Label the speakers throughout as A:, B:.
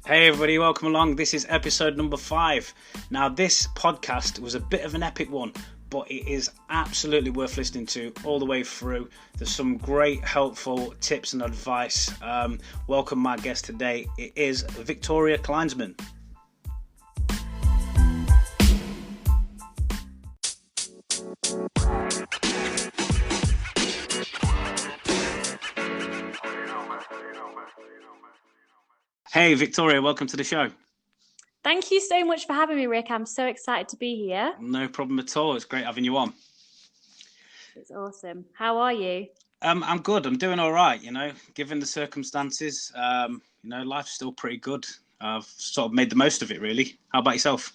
A: Hey everybody, welcome along. This is episode number 5. Now this podcast was a bit of an epic one, but it is absolutely worth listening to all the way through. There's some great helpful tips and advice. Welcome my guest today. It is Victoria Kleinsman. Hey Victoria, welcome to the show.
B: Thank you so much for having me, Rick. I'm so excited to be here.
A: No problem at all. It's great having you on.
B: It's awesome. How are you?
A: I'm good. I'm doing all right, given the circumstances. Life's still pretty good. I've sort of made the most of it, really. How about yourself?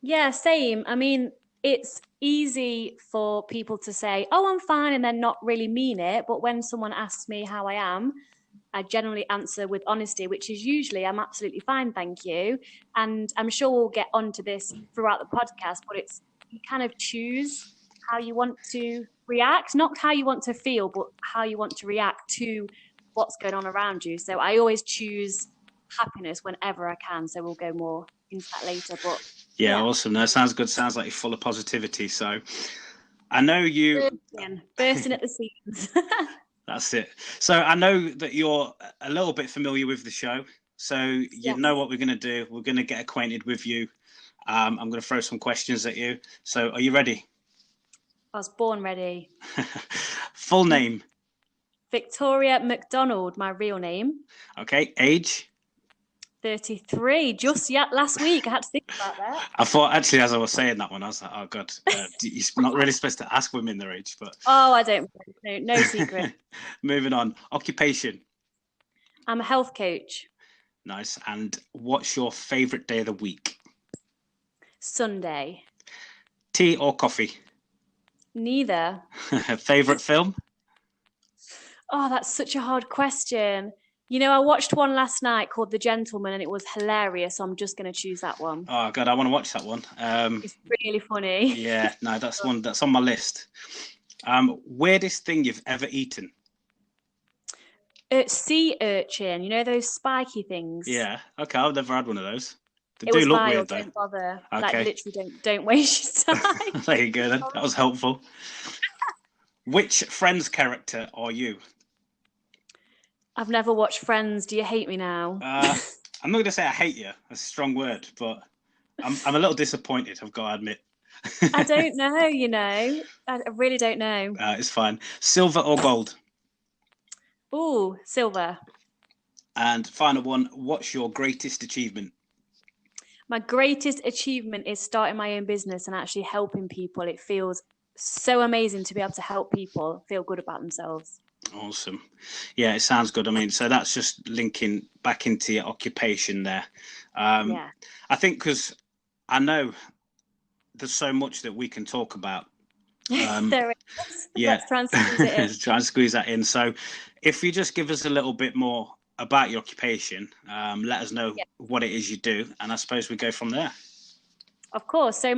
B: Yeah, same. I mean, it's easy for people to say, oh, I'm fine, and then not really mean it. But when someone asks me how I am, I generally answer with honesty, which is usually, I'm absolutely fine, thank you. And I'm sure we'll get onto this throughout the podcast, but it's, you kind of choose how you want to react, not how you want to feel, but how you want to react to what's going on around you. So I always choose happiness whenever I can. So we'll go more into that later. But
A: yeah. Awesome. That sounds good. Sounds like you're full of positivity. So I know you
B: bursting at the seams.
A: That's it. So I know that you're a little bit familiar with the show. So you know what we're going to do. We're going to get acquainted with you. I'm going to throw some questions at you. So are you ready?
B: I was born ready.
A: Full name?
B: Victoria McDonald, my real name.
A: Okay. Age?
B: 33. Just last week. I had to think about that.
A: I thought, actually, as I was saying that one, I was like, oh, God, you're not really supposed to ask women their age. But
B: oh, I don't. No secret.
A: Moving on. Occupation?
B: I'm a health coach.
A: Nice. And what's your favourite day of the week?
B: Sunday.
A: Tea or coffee?
B: Neither.
A: Favourite film?
B: Oh, that's such a hard question. I watched one last night called The Gentleman, and it was hilarious. So I'm just going to choose that one.
A: Oh, God, I want to watch that one.
B: It's really funny.
A: Yeah, no, that's one that's on my list. Weirdest thing you've ever eaten?
B: Sea urchin. Those spiky things.
A: Yeah. Okay, I've never had one of those. They
B: it
A: do
B: was
A: look
B: vile,
A: weird, though.
B: Don't bother.
A: Okay.
B: Like, literally, don't waste your time.
A: There you go, then. That was helpful. Which Friends character are you?
B: I've never watched Friends. Do you hate me now?
A: I'm not going to say I hate you. That's a strong word, but I'm a little disappointed, I've got to admit.
B: I don't know, I really don't know.
A: It's fine. Silver or gold?
B: Ooh, silver.
A: And final one, what's your greatest achievement?
B: My greatest achievement is starting my own business and actually helping people. It feels so amazing to be able to help people feel good about themselves.
A: Awesome. Yeah, it sounds good. I mean, so that's just linking back into your occupation there. I think because I know there's so much that we can talk about.
B: There is.
A: Yeah.
B: Let's try and squeeze it in.
A: Try and squeeze that in. So if you just give us a little bit more about your occupation, let us know what it is you do, and I suppose we go from there.
B: Of course. So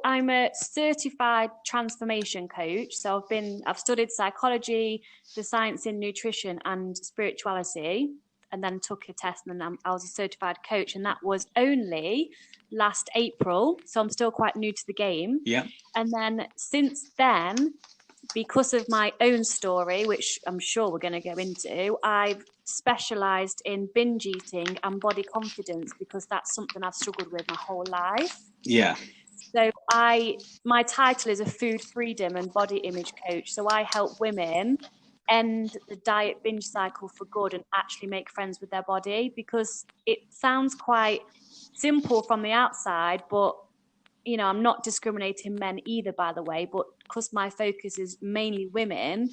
B: I'm a certified transformation coach. So I've studied psychology, the science in nutrition and spirituality, and then took a test, and then I was a certified coach, and that was only last April. So I'm still quite new to the game.
A: Yeah.
B: And then since then, because of my own story, which I'm sure we're going to go into, I've specialised in binge eating and body confidence because that's something I've struggled with my whole life.
A: Yeah.
B: So my title is a food freedom and body image coach. So I help women end the diet binge cycle for good and actually make friends with their body, because it sounds quite simple from the outside, but I'm not discriminating men either, by the way, but because my focus is mainly women,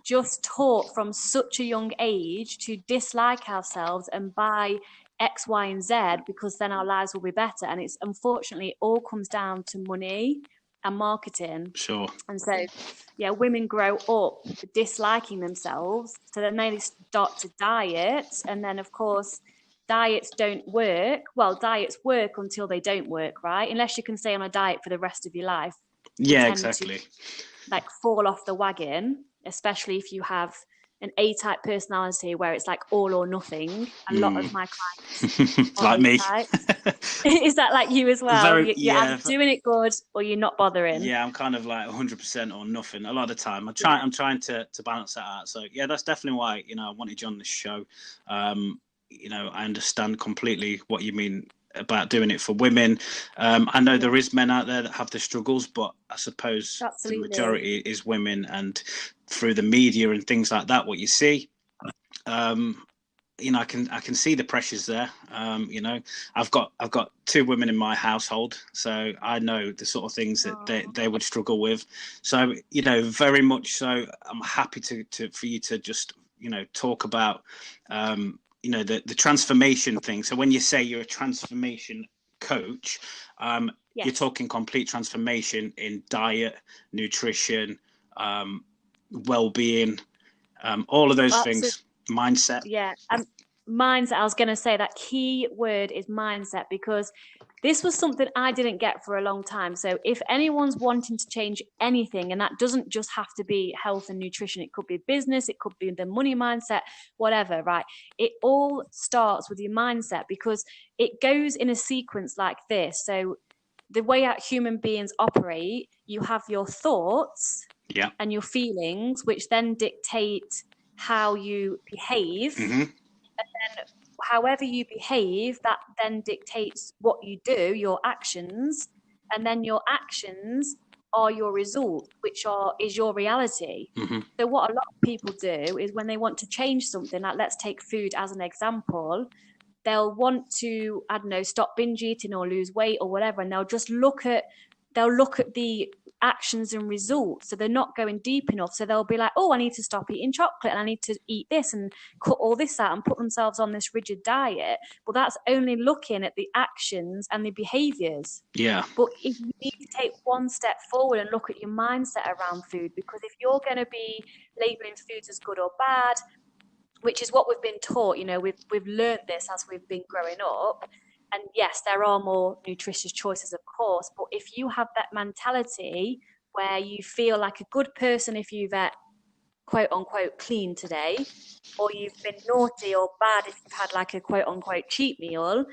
B: just taught from such a young age to dislike ourselves and buy X, Y, and Z, because then our lives will be better. And it's unfortunately it all comes down to money and marketing.
A: Sure.
B: And so, women grow up disliking themselves. So then they start to diet. And then, of course, diets don't work. Well, diets work until they don't work, right? Unless you can stay on a diet for the rest of your life.
A: Yeah, exactly.
B: To, fall off the wagon, especially if you have an A-type personality where it's like all or nothing. A lot of my clients are
A: Like me.
B: A-types. Is that like you as well? You're either doing it good or you're not bothering.
A: Yeah, I'm kind of like 100% or nothing a lot of the time. I'm trying to balance that out. So yeah, that's definitely why, you know, I wanted you on the show. You know, I understand completely what you mean about doing it for women. I know there is men out there that have the struggles, but I suppose the majority is women, and through the media and things like that, what you see, you know, I can see the pressures there. You know, I've got 2 women in my household, so I know the sort of things that they would struggle with. So, you know, very much so, I'm happy to for you to just, you know, talk about, you know, the transformation thing. So when you say you're a transformation coach, you're talking complete transformation in diet, nutrition, well-being, all of those things. Mindset.
B: Yeah. Mindset. I was going to say that key word is mindset, because this was something I didn't get for a long time. So if anyone's wanting to change anything, and that doesn't just have to be health and nutrition, it could be business, it could be the money mindset, whatever, right? It all starts with your mindset, because it goes in a sequence like this. So the way that human beings operate, you have your thoughts and your feelings, which then dictate how you behave. And then however you behave, that then dictates what you do, your actions, and then your actions are your result, which is your reality. So what a lot of people do is when they want to change something, like let's take food as an example, they'll want to, I don't know, stop binge eating or lose weight or whatever, and they'll look at the actions and results. So they're not going deep enough. So they'll be like, oh, I need to stop eating chocolate and I need to eat this and cut all this out and put themselves on this rigid diet. But that's only looking at the actions and the behaviors.
A: Yeah.
B: But if you need to take one step forward and look at your mindset around food, because if you're going to be labeling foods as good or bad, which is what we've been taught, you know, we've learned this as we've been growing up. And yes, there are more nutritious choices, of course, but if you have that mentality where you feel like a good person if you've quote unquote clean today, or you've been naughty or bad if you've had like a quote unquote cheat meal,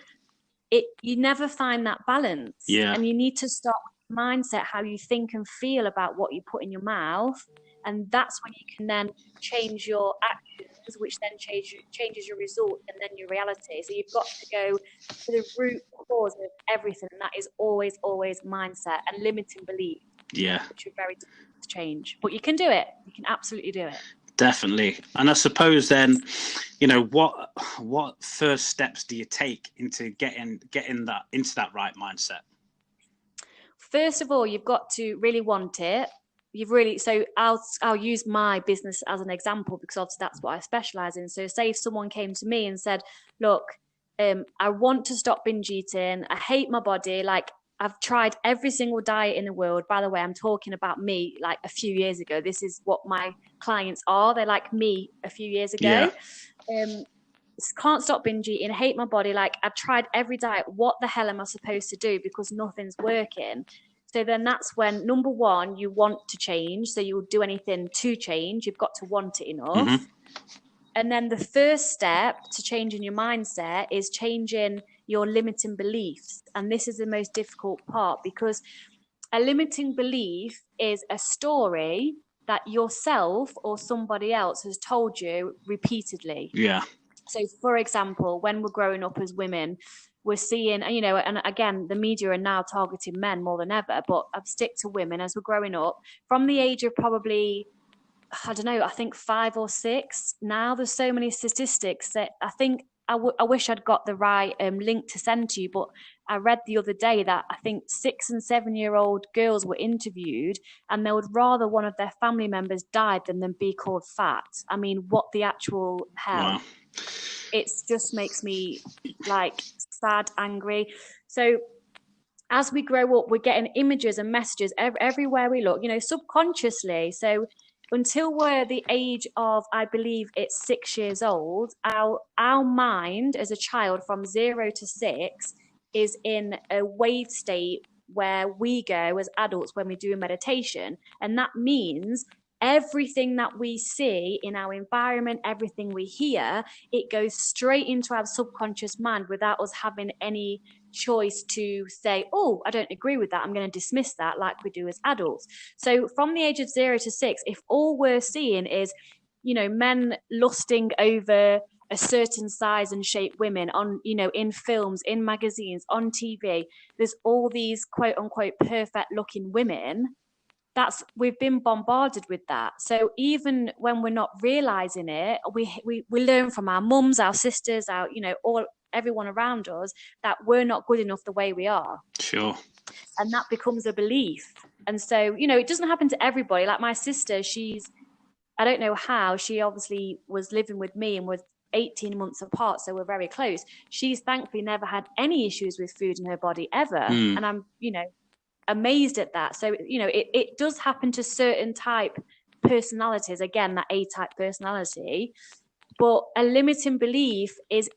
B: you never find that balance. And you need to start with mindset, how you think and feel about what you put in your mouth, and that's when you can then change your actions, which then changes your result and then your reality. So you've got to go to the root cause of everything, and that is always mindset and limiting belief. Which are very difficult to change, but you can do it. You can absolutely do it.
A: Definitely. And I suppose then, you know, what first steps do you take into getting that into that right mindset?
B: First of all, you've got to really want it. So I'll use my business as an example, because obviously that's what I specialize in. So say if someone came to me and said, look, I want to stop binge eating, I hate my body, like I've tried every single diet in the world. By the way, I'm talking about me like a few years ago. This is what my clients are. They're like me a few years ago. Can't stop binge eating, hate my body, like I've tried every diet, what the hell am I supposed to do, because nothing's working. So then that's when, number one, you want to change. So you'll do anything to change. You've got to want it enough. And then the first step to changing your mindset is changing your limiting beliefs. And this is the most difficult part, because a limiting belief is a story that yourself or somebody else has told you repeatedly. So for example, when we're growing up as women, we're seeing, you know, and again, the media are now targeting men more than ever, but I've stick to women as we're growing up from the age of probably, I don't know, I think 5 or 6. Now there's so many statistics that I think I wish I'd got the right link to send to you, but I read the other day that I think 6 and 7-year-old girls were interviewed and they would rather one of their family members died than them be called fat. I mean, what the actual hell? Wow. It just makes me like sad, angry. So as we grow up, we're getting images and messages everywhere we look, you know, subconsciously. So until we're the age of, I believe it's 6 years old, our mind as a child from 0 to 6 is in a wave state where we go as adults when we do a meditation. And that means everything that we see in our environment, everything we hear, it goes straight into our subconscious mind without us having any choice to say, oh, I don't agree with that, I'm going to dismiss that, like we do as adults. So from the age of 0 to 6, if all we're seeing is, you know, men lusting over a certain size and shape women on, you know, in films, in magazines, on TV, there's all these quote unquote perfect looking women. We've been bombarded with that. So even when we're not realizing it, we learn from our mums, our sisters, our, you know, everyone around us, that we're not good enough the way we are.
A: Sure.
B: And that becomes a belief. And so, you know, it doesn't happen to everybody. Like my sister, I don't know how, she obviously was living with me and was 18 months apart, so we're very close. She's thankfully never had any issues with food in her body ever. And I'm, you know, amazed at that. So, you know, it does happen to certain type personalities, again, that A-type personality, but a limiting belief is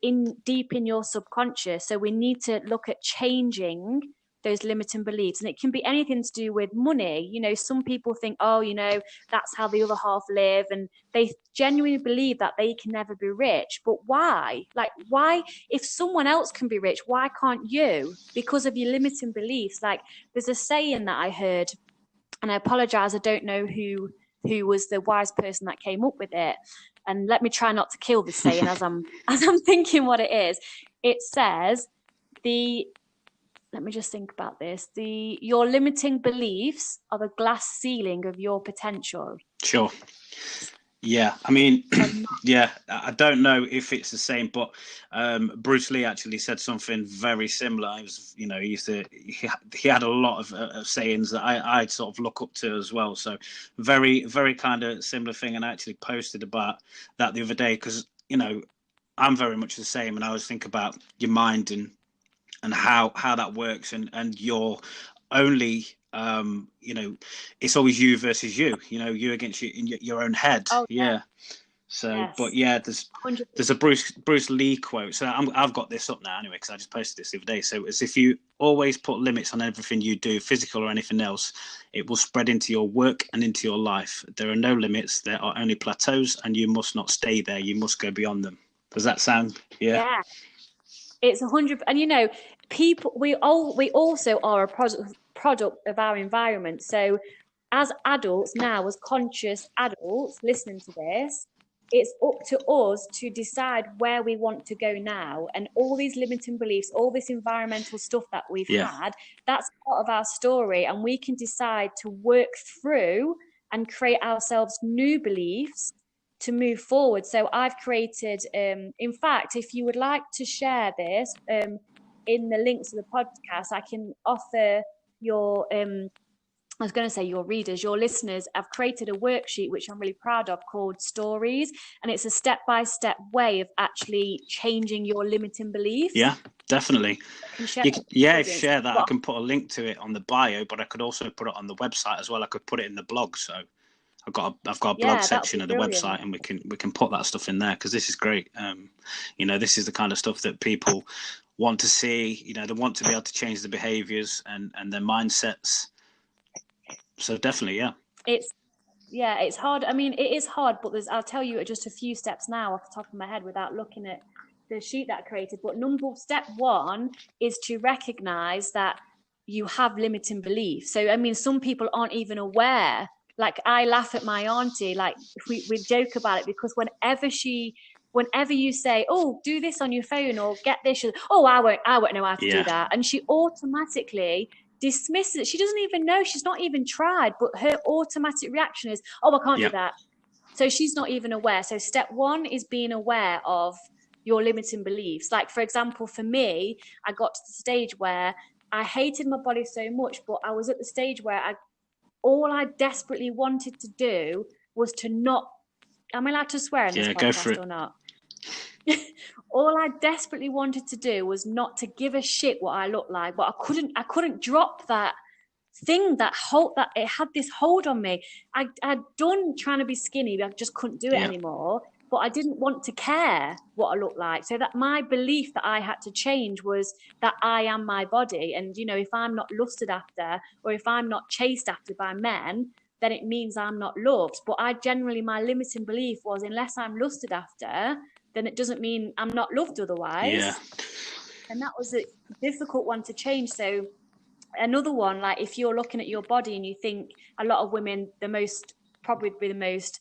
B: deep in your subconscious. So we need to look at changing those limiting beliefs, and it can be anything to do with money. You know, some people think, oh, you know, that's how the other half live, and they genuinely believe that they can never be rich. But why? Like, why, if someone else can be rich, why can't you? Because of your limiting beliefs. Like, there's a saying that I heard, and I apologize, I don't know who was the wise person that came up with it, and let me try not to kill this saying as I'm thinking what it is. It says, let me just think about this. Your limiting beliefs are the glass ceiling of your potential.
A: Sure. Yeah, I mean, yeah, I don't know if it's the same, but Bruce Lee actually said something very similar. He was, you know, he had a lot of sayings that I'd sort of look up to as well. So very, very kind of similar thing. And I actually posted about that the other day because, you know, I'm very much the same. And I always think about your mind and how that works, and you're only you know, it's always you versus you, you know, you against you in your own head.
B: Oh,
A: yeah. So
B: yes.
A: But yeah, there's a Bruce Lee quote. So I've got this up now anyway because I just posted this the other day. So as if you always put limits on everything you do, physical or anything else, it will spread into your work and into your life. There are no limits, there are only plateaus, and you must not stay there, you must go beyond them. Does that sound? Yeah.
B: It's 100, and you know, people, we also are a product of our environment. So as adults now, as conscious adults listening to this, it's up to us to decide where we want to go now. And all these limiting beliefs, all this environmental stuff that we've had, that's part of our story, and we can decide to work through and create ourselves new beliefs to move forward. So I've created, in fact, if you would like to share this in the links of the podcast, I can offer your, I was going to say your readers, your listeners, I've created a worksheet, which I'm really proud of, called Stories. And it's a step-by-step way of actually changing your limiting beliefs.
A: Yeah, definitely. Share that. I can put a link to it on the bio, but I could also put it on the website as well. I could put it in the blog. So I've got a blog section of the website, and we can put that stuff in there because this is great. You know, this is the kind of stuff that people want to see. You know, they want to be able to change the behaviors and their mindsets. So definitely,
B: it's hard. I mean, it is hard, but I'll tell you just a few steps now off the top of my head without looking at the sheet that I created. But step one is to recognize that you have limiting beliefs. So, I mean, some people aren't even aware. Like, I laugh at my auntie, like we joke about it, because whenever you say, oh, do this on your phone or get this, oh, I won't know how to do that. And she automatically dismisses it. She doesn't even know. She's not even tried, but her automatic reaction is, oh, I can't do that. So she's not even aware. So step one is being aware of your limiting beliefs. Like, for example, for me, I got to the stage where I hated my body so much, but I was at the stage where all I desperately wanted to do was to not, am I allowed to swear in this podcast or not? All I desperately wanted to do was not to give a shit what I looked like, but I couldn't drop that thing, that it had this hold on me. I'd done trying to be skinny, but I just couldn't do it anymore. But I didn't want to care what I looked like. So that my belief that I had to change was that I am my body. And, you know, if I'm not lusted after, or if I'm not chased after by men, then it means I'm not loved. But my limiting belief was, unless I'm lusted after, then it doesn't mean I'm not loved otherwise.
A: Yeah.
B: And that was a difficult one to change. So another one, like if you're looking at your body and you think, a lot of women, probably the most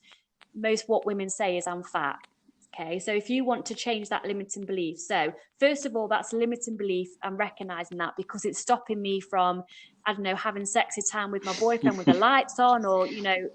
B: what women say is, I'm fat. Okay, so if you want to change that limiting belief, so first of all, that's limiting belief and recognizing that, because it's stopping me from, I don't know, having sexy time with my boyfriend with the lights on, or, you know,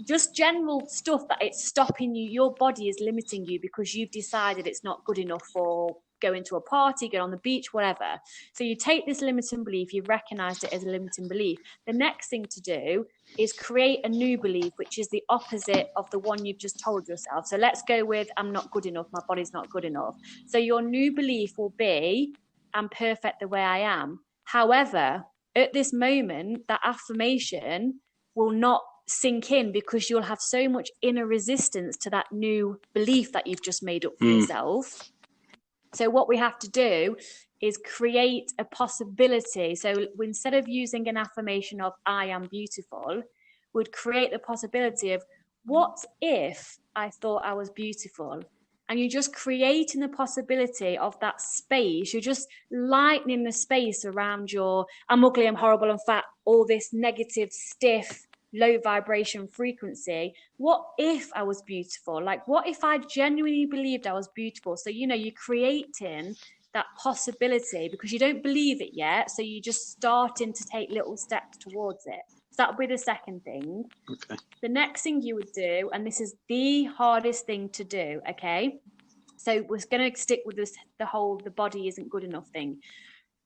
B: just general stuff that it's stopping you. Your body is limiting you because you've decided it's not good enough for going to a party, go on the beach, whatever. So you take this limiting belief, you've recognized it as a limiting belief. The next thing to do is create a new belief, which is the opposite of the one you've just told yourself. So let's go with, I'm not good enough, my body's not good enough. So your new belief will be, I'm perfect the way I am. However, at this moment, that affirmation will not sink in, because you'll have so much inner resistance to that new belief that you've just made up for yourself. So what we have to do is create a possibility. So instead of using an affirmation of I am beautiful, we'd create the possibility of, what if I thought I was beautiful? And you're just creating the possibility of that space. You're just lightening the space around your, I'm ugly, I'm horrible, I'm fat, all this negative, stiff, low vibration frequency. What if I was beautiful? Like, what if I genuinely believed I was beautiful? So, you know, you're creating that possibility because you don't believe it yet. So you're just starting to take little steps towards it. So that would be the second thing.
A: Okay.
B: The next thing you would do, and this is the hardest thing to do, okay? So we're going to stick with this, the body isn't good enough thing.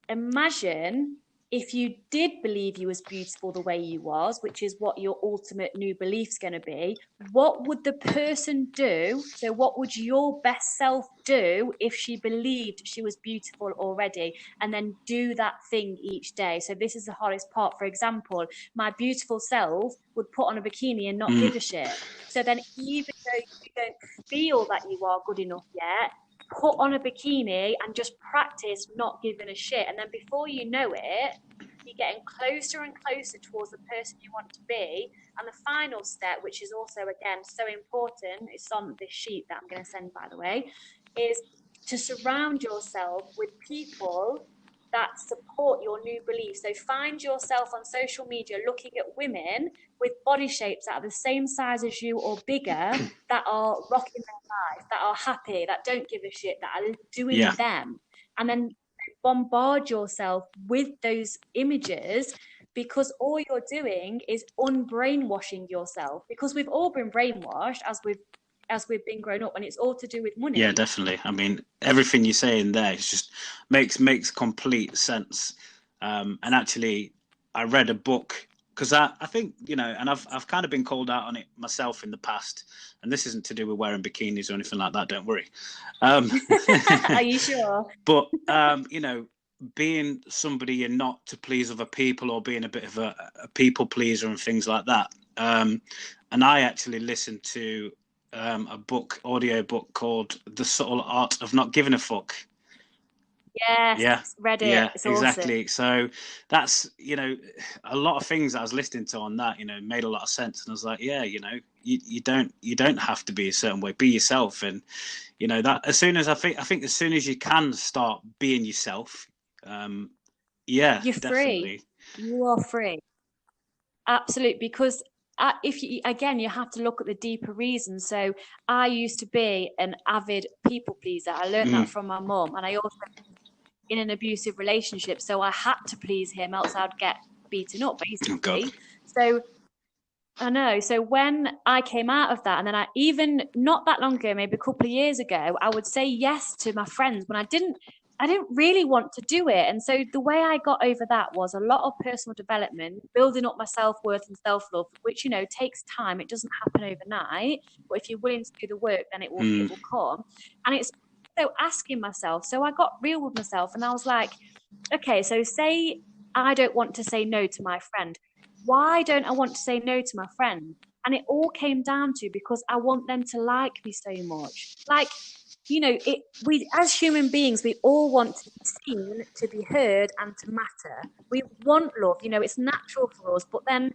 B: Imagine if you did believe you was beautiful the way you was, which is what your ultimate new belief's going to be, what would the person do? So what would your best self do if she believed she was beautiful already? And then do that thing each day. So this is the hardest part. For example, my beautiful self would put on a bikini and not give a shit. So then, even though you don't feel that you are good enough yet, put on a bikini and just practice not giving a shit. And then before you know it, you're getting closer and closer towards the person you want to be. And the final step, which is also, again, so important, it's on this sheet that I'm going to send, by the way, is to surround yourself with people that support your new beliefs. So find yourself on social media looking at women with body shapes that are the same size as you or bigger, that are rocking their life, that are happy, that don't give a shit, that are doing them. And then bombard yourself with those images, because all you're doing is unbrainwashing yourself, because we've all been brainwashed as we've been grown up, and it's all to do with money.
A: Yeah, definitely. I mean, everything you're saying there is just makes complete sense. And actually, I read a book because I think, you know, and I've kind of been called out on it myself in the past. And this isn't to do with wearing bikinis or anything like that. Don't worry.
B: Are you sure?
A: But you know, being somebody you're not to please other people, or being a bit of a people pleaser and things like that. And I actually listened to a audio book called The Subtle Art of Not Giving a Fuck.
B: Yes,
A: Yeah,
B: read it.
A: yeah,
B: it's
A: exactly.
B: Awesome.
A: So that's, you know, a lot of things that I was listening to on that, you know, made a lot of sense. And I was like, yeah, you know, you don't have to be a certain way. Be yourself. And, you know, that as soon as I think as soon as you can start being yourself, yeah,
B: you're
A: definitely.
B: free. You are free. Absolutely, because if you, again, you have to look at the deeper reasons. So I used to be an avid people pleaser. I learned that from my mum, and I also in an abusive relationship, so I had to please him, else I'd get beaten up, basically. So I know. So when I came out of that, and then I, even not that long ago, maybe a couple of years ago, I would say yes to my friends when I didn't really want to do it. And so the way I got over that was a lot of personal development, building up my self-worth and self-love, which, you know, takes time. It doesn't happen overnight, but if you're willing to do the work, then it will come. And it's so asking myself. So I got real with myself, and I was like, okay, so say I don't want to say no to my friend. Why don't I want to say no to my friend? And it all came down to, because I want them to like me so much. Like, you know, we as human beings, we all want to be seen, to be heard, and to matter. We want love, you know, it's natural for us. But then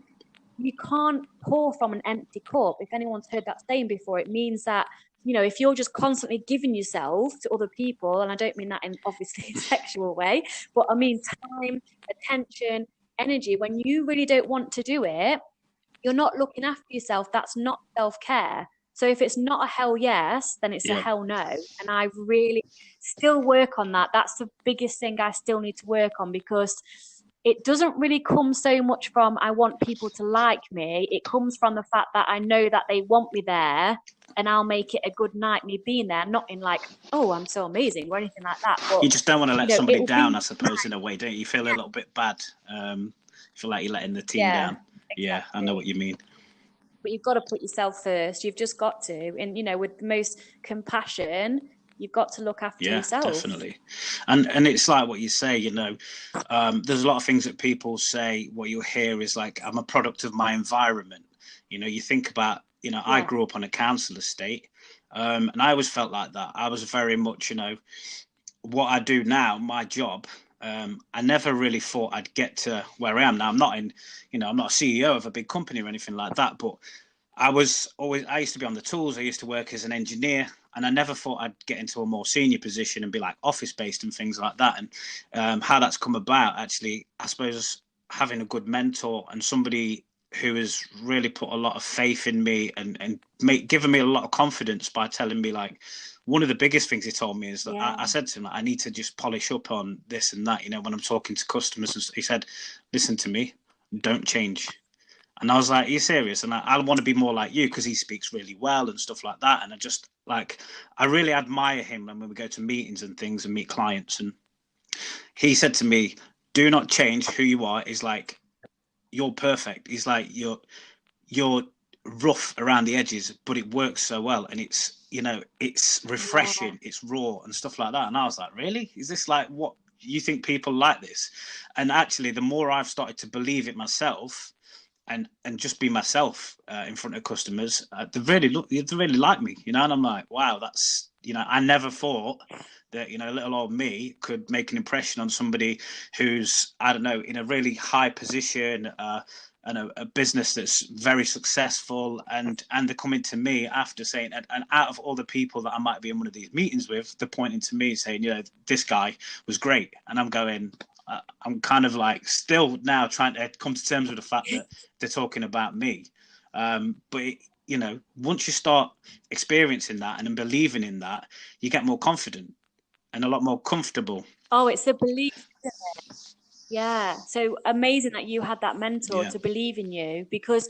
B: you can't pour from an empty cup. If anyone's heard that saying before, it means that, you know, if you're just constantly giving yourself to other people, and I don't mean that in obviously a sexual way, but I mean time, attention, energy, when you really don't want to do it, you're not looking after yourself. That's not self-care. So if it's not a hell yes, then it's a
A: Yeah.
B: hell no. And I really still work on that. That's the biggest thing I still need to work on, because it doesn't really come so much from I want people to like me. It comes from the fact that I know that they want me there, and I'll make it a good night me being there, not in like, oh, I'm so amazing or anything like that. But
A: You just don't want to
B: you
A: let
B: know,
A: somebody
B: it will
A: down,
B: be
A: I suppose, in a way, don't you? You feel a little bit bad. You feel like you're letting the team
B: yeah,
A: down.
B: exactly.
A: Yeah, I know what you mean.
B: But you've got to put yourself first. You've just got to, and you know, with the most compassion, you've got to look after
A: Yeah,
B: yourself.
A: definitely. And it's like what you say, you know, there's a lot of things that people say. What you'll hear is like, I'm a product of my environment. You know, you think about, you know, I grew up on a council estate, and I always felt like that. I was very much, you know, what I do now, my job. I never really thought I'd get to where I am now. I'm not in, you know, I'm not a CEO of a big company or anything like that, but I used to be on the tools. I used to work as an engineer, and I never thought I'd get into a more senior position and be like office based and things like that. And how that's come about, actually, I suppose having a good mentor and somebody who has really put a lot of faith in me and given me a lot of confidence by telling me, like, one of the biggest things he told me is that I said to him, like, I need to just polish up on this and that, you know, when I'm talking to customers. And he said, listen to me, don't change. And I was like, are you serious? And I want to be more like you, because he speaks really well and stuff like that. And I just, like, I really admire him. And when we go to meetings and things and meet clients, and he said to me, do not change who you are. He's like, you're perfect. He's like, you're rough around the edges, but it works so well. And it's, you know, it's refreshing, it's raw and stuff like that. And I was like, really? Is this like what you think people like this? And actually, the more I've started to believe it myself, and just be myself in front of customers, they really like me, you know. And I'm like, wow, that's, you know, I never thought that, you know, little old me could make an impression on somebody who's, I don't know, in a really high position, and a business that's very successful, and they're coming to me after saying, and out of all the people that I might be in one of these meetings with, they're pointing to me saying, you know, this guy was great. And I'm going, I'm kind of like still now trying to come to terms with the fact that they're talking about me. But you know, once you start experiencing that and then believing in that, you get more confident and a lot more comfortable.
B: Oh, it's a belief. Yeah. So amazing that you had that mentor to believe in you, because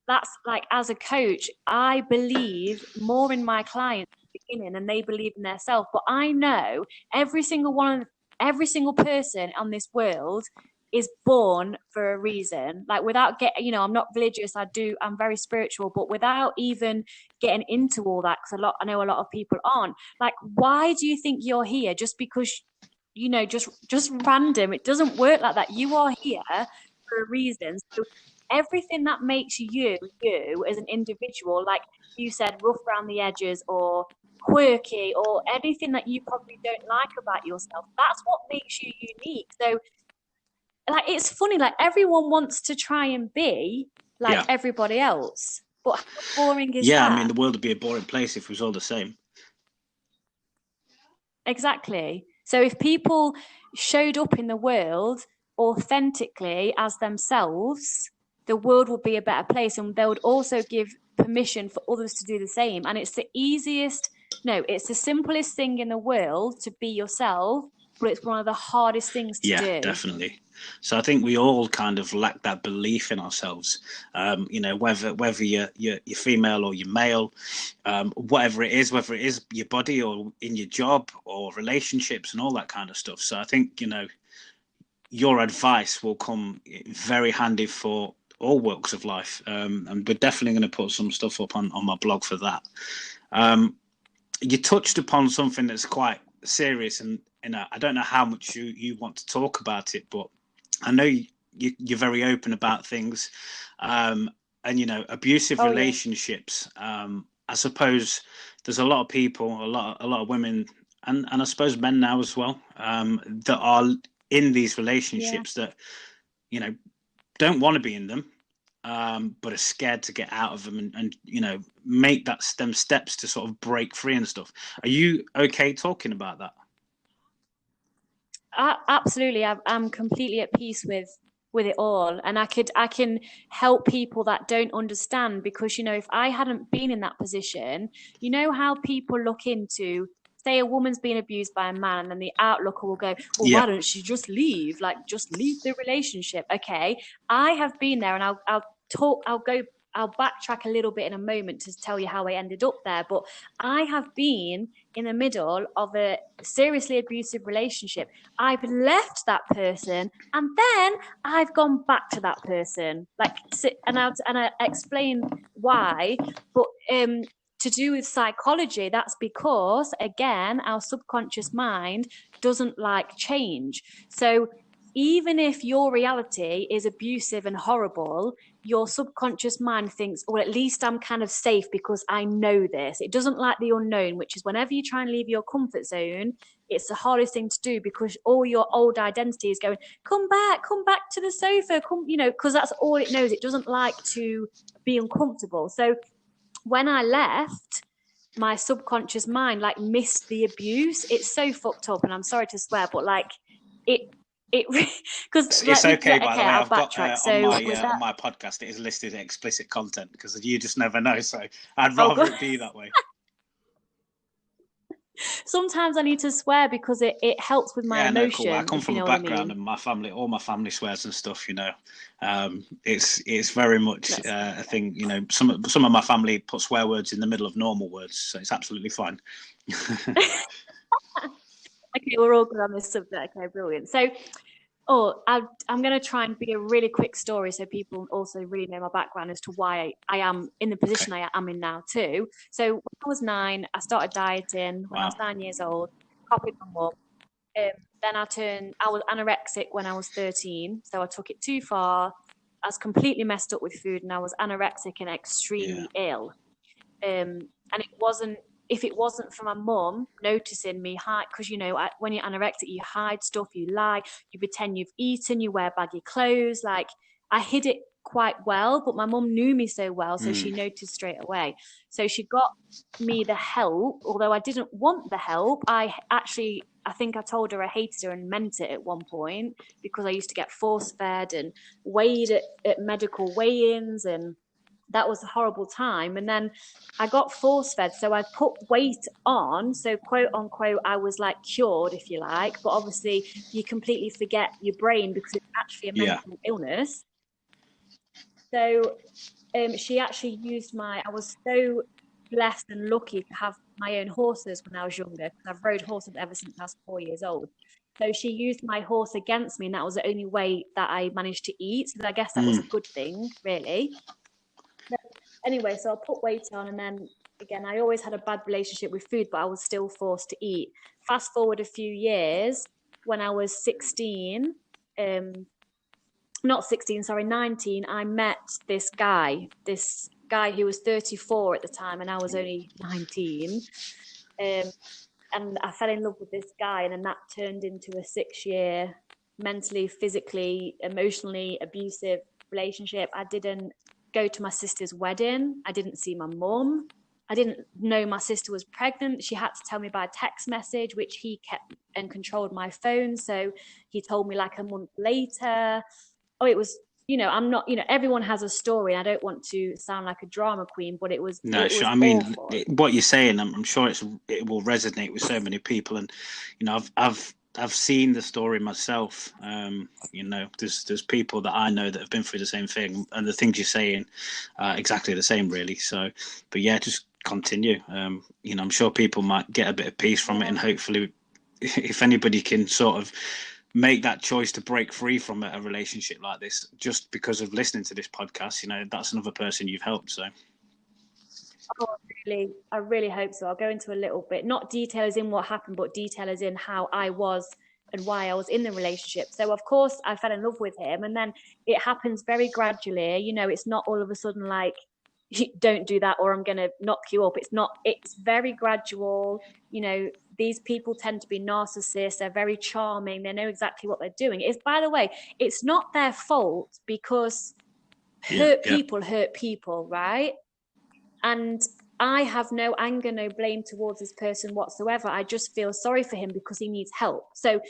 B: that's like, as a coach, I believe more in my clients at the beginning than they believe in themselves. But I know every single person on this world is born for a reason. Like, without getting, you know, I'm not religious. I'm very spiritual, but without even getting into all that, because I know a lot of people aren't. Like, why do you think you're here? Just because, you know, just random? It doesn't work like that. You are here for a reason. So everything that makes you as an individual, like you said, rough around the edges or quirky or anything that you probably don't like about yourself, that's what makes you unique. So, like, it's funny, like, everyone wants to try and be like everybody else, but how boring is that?
A: I mean, the world would be a boring place if it was all the same.
B: Exactly. So if people showed up in the world authentically as themselves, the world would be a better place, and they would also give permission for others to do the same. And it's the simplest thing in the world to be yourself, but it's one of the hardest things to do.
A: Yeah, definitely. So I think we all kind of lack that belief in ourselves. You know, whether you're female or you're male, whatever it is, whether it is your body or in your job or relationships and all that kind of stuff. So I think, you know, your advice will come very handy for all walks of life. And we're definitely going to put some stuff up on my blog for that. You touched upon something that's quite serious, and I don't know how much you want to talk about it, but I know you're very open about things, and, you know, abusive relationships. I suppose there's a lot of people, a lot of women, and I suppose men now as well, that are in these relationships that, you know, don't want to be in them, but are scared to get out of them and make them steps to sort of break free and stuff. Are you okay talking about that?
B: Absolutely, I'm completely at peace with it all, and I can help people that don't understand, because if I hadn't been in that position, how people look into, say, a woman's being abused by a man, and the outlooker will go, well,
A: Yeah.
B: why don't she just leave, like just leave the relationship? Okay, I have been there, and I'll backtrack a little bit in a moment to tell you how I ended up there. But I have been in the middle of a seriously abusive relationship. I've left that person, and then I've gone back to that person. And I explain why. But to do with psychology, that's because, again, our subconscious mind doesn't like change. So even if your reality is abusive and horrible, your subconscious mind thinks, well, at least I'm kind of safe because I know this. It doesn't like the unknown, which is whenever you try and leave your comfort zone, it's the hardest thing to do, because all your old identity is going, come back to the sofa, because that's all it knows. It doesn't like to be uncomfortable. So when I left, my subconscious mind missed the abuse. It's so fucked up, and I'm sorry to swear, but it because
A: It's okay, by the way.
B: I'll
A: I've got
B: backtrack.
A: on
B: So was that?
A: on my podcast, it is listed explicit content, because you just never know. So I'd
B: Oh,
A: rather
B: God.
A: it be that way.
B: Sometimes I need to swear because it helps with my
A: Yeah, no, cool. I
B: emotion,
A: come
B: if you
A: from a
B: know what I
A: background,
B: mean.
A: and all my family swears and stuff. It's very much
B: That's
A: a thing. Some of my family put swear words in the middle of normal words, so it's absolutely fine.
B: okay. We're all good on this subject. Okay, brilliant. So, I'm going to try and be a really quick story so people also really know my background as to why I am in the
A: Okay.
B: position I am in now too. So when I was 9, I started dieting. When I was
A: Wow.
B: 9 years old, copied my mum. Then I was anorexic when I was 13, so I took it too far. I was completely messed up with food, and I was anorexic and
A: Yeah.
B: extremely ill. And if it wasn't for my mum noticing me hide, because when you're anorexic, you hide stuff, you lie, you pretend you've eaten, you wear baggy clothes. Like, I hid it quite well, but my mum knew me so well, so she
A: Mm.
B: noticed straight away. So she got me the help, although I didn't want the help. I think I told her I hated her and meant it at one point, because I used to get force fed and weighed at medical weigh-ins, and that was a horrible time. And then I got force fed, so I put weight on. So, quote unquote, I was like cured, if you like. But obviously, you completely forget your brain because it's actually a
A: Yeah.
B: mental illness. So, she actually used I was so blessed and lucky to have my own horses when I was younger, because I've rode horses ever since I was 4 years old. So she used my horse against me, and that was the only way that I managed to eat. So I guess that was a
A: Mm.
B: good thing, really. Anyway, so I put weight on, and then again, I always had a bad relationship with food, but I was still forced to eat. Fast forward a few years, when I was 16, not 16, sorry, 19, I met this guy who was 34 at the time, and I was only 19. Um, and I fell in love with this guy, and then that turned into a 6 year mentally, physically, emotionally abusive relationship. I didn't go to my sister's wedding. I didn't see my mum. I didn't know my sister was pregnant. She had to tell me by text message, which he kept and controlled my phone. So he told me like a month later. Oh, it was, I'm not, everyone has a story. I don't want to sound like a drama queen, but it was
A: No,
B: it
A: sure.
B: was
A: I mean,
B: awful.
A: what you're saying, I'm sure it will resonate with so many people, and I've seen the story myself. There's people that I know that have been through the same thing, and the things you're saying are exactly the same, really. So, but yeah, just continue. I'm sure people might get a bit of peace from it, and hopefully, if anybody can sort of make that choice to break free from a relationship like this, just because of listening to this podcast, that's another person you've helped. So.
B: Oh, I really hope so. I'll go into a little bit, not detail as in what happened, but detail as in how I was and why I was in the relationship. So, of course, I fell in love with him, and then it happens very gradually. It's not all of a sudden like, don't do that or I'm going to knock you up. It's not, it's very gradual. These people tend to be narcissists. They're very charming. They know exactly what they're doing. By the way, it's not their fault, because hurt people, right? And I have no anger, no blame towards this person whatsoever. I just feel sorry for him because he needs help. So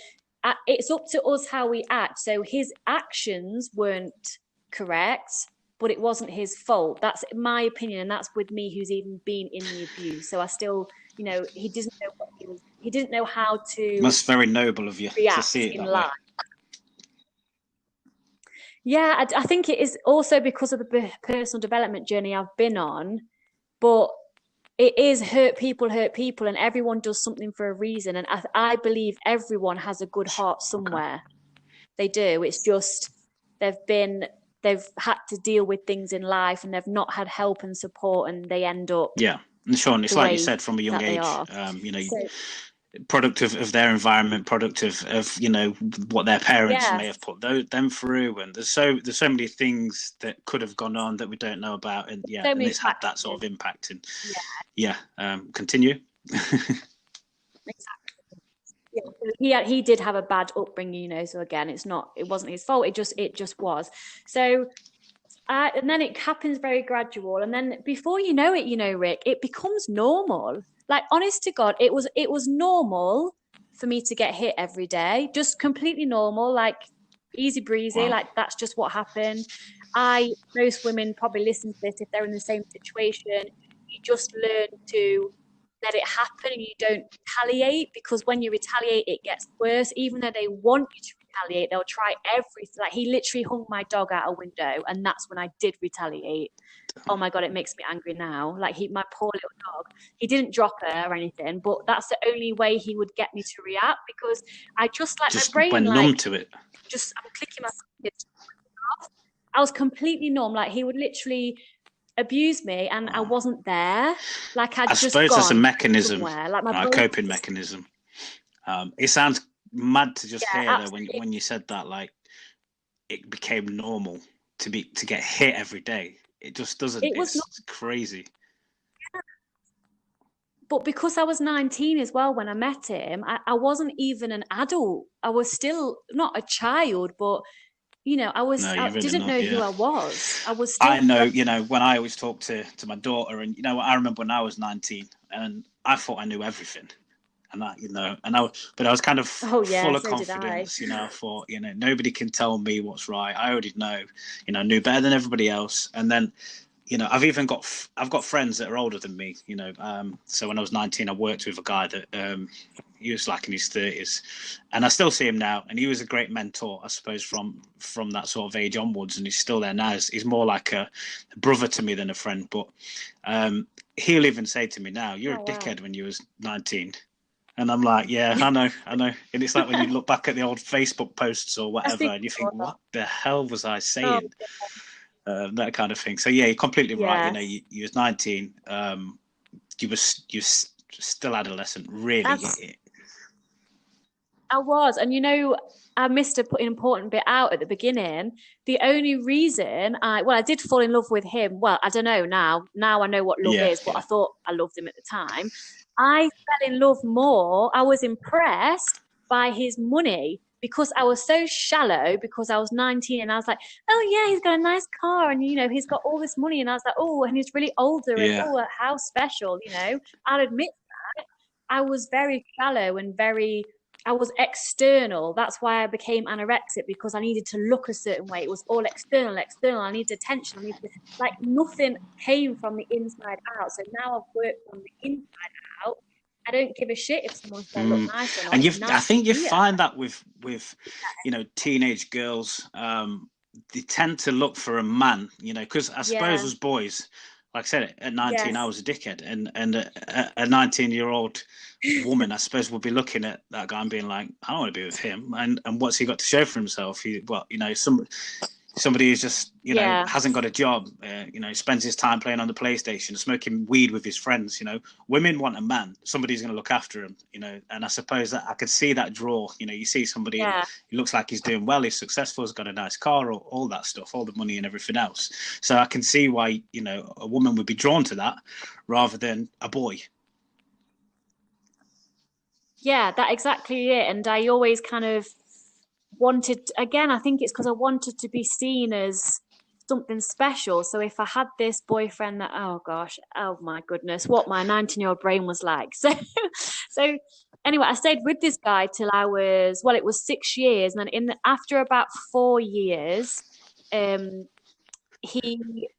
B: it's up to us how we act. So his actions weren't correct, but it wasn't his fault. That's my opinion, and that's with me, who's even been in the abuse. So I still, he didn't know he didn't know how to.
A: That's very noble of you to
B: react
A: see it
B: in
A: that
B: life.
A: way.
B: Yeah, I think it is also because of the personal development journey I've been on, but it is hurt people, and everyone does something for a reason. And I believe everyone has a good heart somewhere. They do. It's just they've had to deal with things in life and they've not had help and support, and they end up.
A: Yeah, and Sean, it's like you said, from a young age, product of their environment, product of what their parents may have put them through, and there's so many things that could have gone on that we don't know about, and and it's had that sort of impact. And continue.
B: Exactly. Yeah, he did have a bad upbringing, so again, it wasn't his fault, it just was. So and then it happens very gradual, and then before you know it, Rick, it becomes normal. Like, honest to God, it was normal for me to get hit every day, just completely normal, like easy breezy. Wow. Like, that's just what happened. Most women probably listen to this if they're in the same situation. You just learn to let it happen and you don't retaliate, because when you retaliate, it gets worse. Even though they want you to retaliate, they'll try everything. Like, he literally hung my dog out a window, and that's when I did retaliate. Oh my God, it makes me angry now. Like, my poor little dog, he didn't drop her or anything, but that's the only way he would get me to react, because I just my brain
A: went numb to it.
B: I'm clicking my fingers off. I was completely numb. Like, he would literally abuse me and I wasn't there. Like, I suppose
A: that's a mechanism, like my coping mechanism. It sounds mad to just hear that when you said that, like, it became normal to get hit every day. It just doesn't. It's crazy.
B: But because I was 19 as well when I met him, I wasn't even an adult. I was still not a child, but I didn't know who I was. I was still.
A: I know, when I always talk to my daughter, and I remember when I was 19, and I thought I knew everything, and but I was kind of full of confidence. I thought, nobody can tell me what's right. I already know, knew better than everybody else. And then, I've got friends that are older than me. So when I was 19, I worked with a guy that he was like in his 30s, and I still see him now. And he was a great mentor, I suppose, from that sort of age onwards. And he's still there now. He's more like a brother to me than a friend. But he'll even say to me now, "You're a dickhead when you was 19." And I'm like, yeah, I know. And it's like when you look back at the old Facebook posts or whatever, and you think, what the hell was I saying? That kind of thing. So yeah, you're completely right. You was 19. You still adolescent, really.
B: I was, and I missed an important bit out at the beginning. The only reason I did fall in love with him. Well, I don't know now. Now I know what love is, but I thought I loved him at the time. I fell in love more. I was impressed by his money, because I was so shallow, because I was 19 and I was like, oh yeah, he's got a nice car and he's got all this money, and I was like, oh, and he's really older and oh, how special, I'll admit that. I was very shallow and I was external. That's why I became anorexic, because I needed to look a certain way. It was all external. I needed attention. Like, nothing came from the inside out. So now I've worked from the inside out. I don't give a shit if someone says look nice or not.
A: And I think you find that with teenage girls, they tend to look for a man, because I suppose as boys, like I said, at 19 I was a dickhead, and a 19-year-old woman, I suppose, would be looking at that guy and being like, I don't want to be with him, and what's he got to show for himself? Somebody who's just hasn't got a job, spends his time playing on the PlayStation, smoking weed with his friends. Women want a man, somebody's going to look after him. And I suppose that I could see that draw. You see somebody who looks like he's doing well, he's successful, has got a nice car, all that stuff, all the money and everything else. So I can see why a woman would be drawn to that rather than a boy.
B: Yeah, that's exactly it. And I always kind of wanted, again, I think it's because I wanted to be seen as something special. So if I had this boyfriend that, oh gosh, oh my goodness, what my 19-year-old brain was like. So anyway, I stayed with this guy till I was, well, it was 6 years. And then after about 4 years, I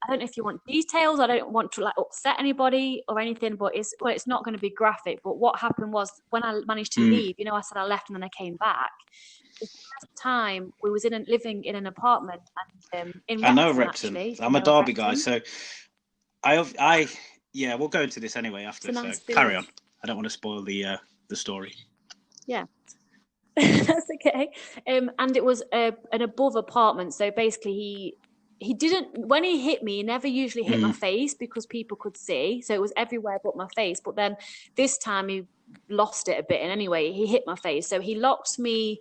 B: don't know if you want details. I don't want to like upset anybody or anything, but it's not going to be graphic. But what happened was when I managed to leave, I said I left and then I came back. The first time we was living in an apartment and in Repton,
A: I know Repton.
B: actually.
A: I'm a Derby guy, so yeah, we'll go into this anyway after. So carry on. I don't want to spoil the story.
B: Yeah. That's okay. And it was an above apartment, so basically he didn't, when he hit me, he never usually hit my face because people could see, so it was everywhere but my face. But then this time he lost it a bit, and anyway he hit my face, so he locked me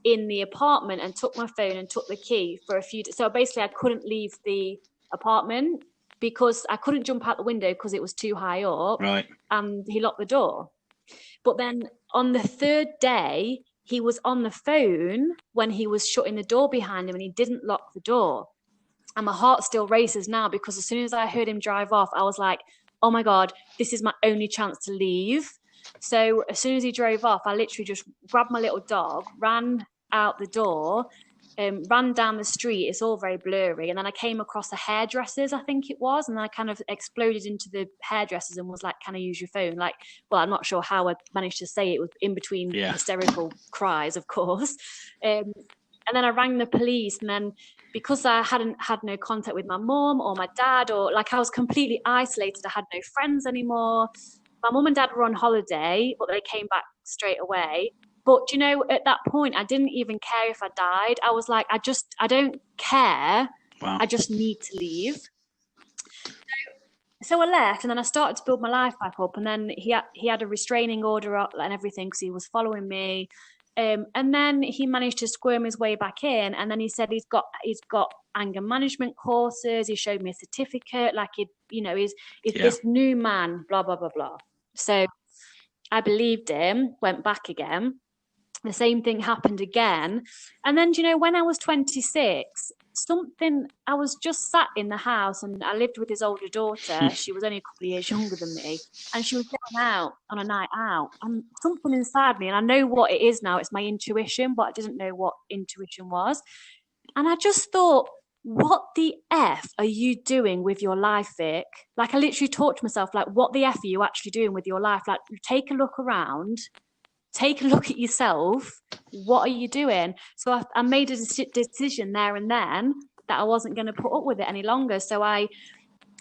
B: in the apartment and took my phone and took the key for a few days. So basically I couldn't leave the apartment because I couldn't jump out the window because it was too high up,
A: right?
B: And he locked the door. But then on the third day he was on the phone when he was shutting the door behind him, and he didn't lock the door. And my heart still races now because as soon as I heard him drive off, I was like, oh my God, this is my only chance to leave. So as soon as he drove off, I literally just grabbed my little dog, ran out the door, ran down the street. It's all very blurry. And then I came across the hairdressers, I think it was. And I kind of exploded into the hairdressers and was like, can I use your phone? Like, well, I'm not sure how I managed to say it. It was in between hysterical cries, of course. And then I rang the police, and then because I hadn't had no contact with my mum or my dad, or like I was completely isolated, I had no friends anymore. My mum and dad were on holiday, but they came back straight away. But, at that point, I didn't even care if I died. I was like, I don't care. Wow. I just need to leave. So I left, and then I started to build my life back up. And then he had a restraining order and everything because he was following me. And then he managed to squirm his way back in, and then he said he's got anger management courses. He showed me a certificate, like he's this new man, blah blah blah blah. So I believed him, went back again. The same thing happened again, and then when I was 26, I was just sat in the house, and I lived with his older daughter. She was only a couple of years younger than me, and she was going out on a night out, and something inside me, and I know what it is now, it's my intuition, but I didn't know what intuition was. And I just thought, what the F are you doing with your life, Vic? Like, I literally talked to myself, like, what the F are you actually doing with your life? Like, take a look around, take a look at yourself. What are you doing? So I made a decision there and then that I wasn't going to put up with it any longer. So I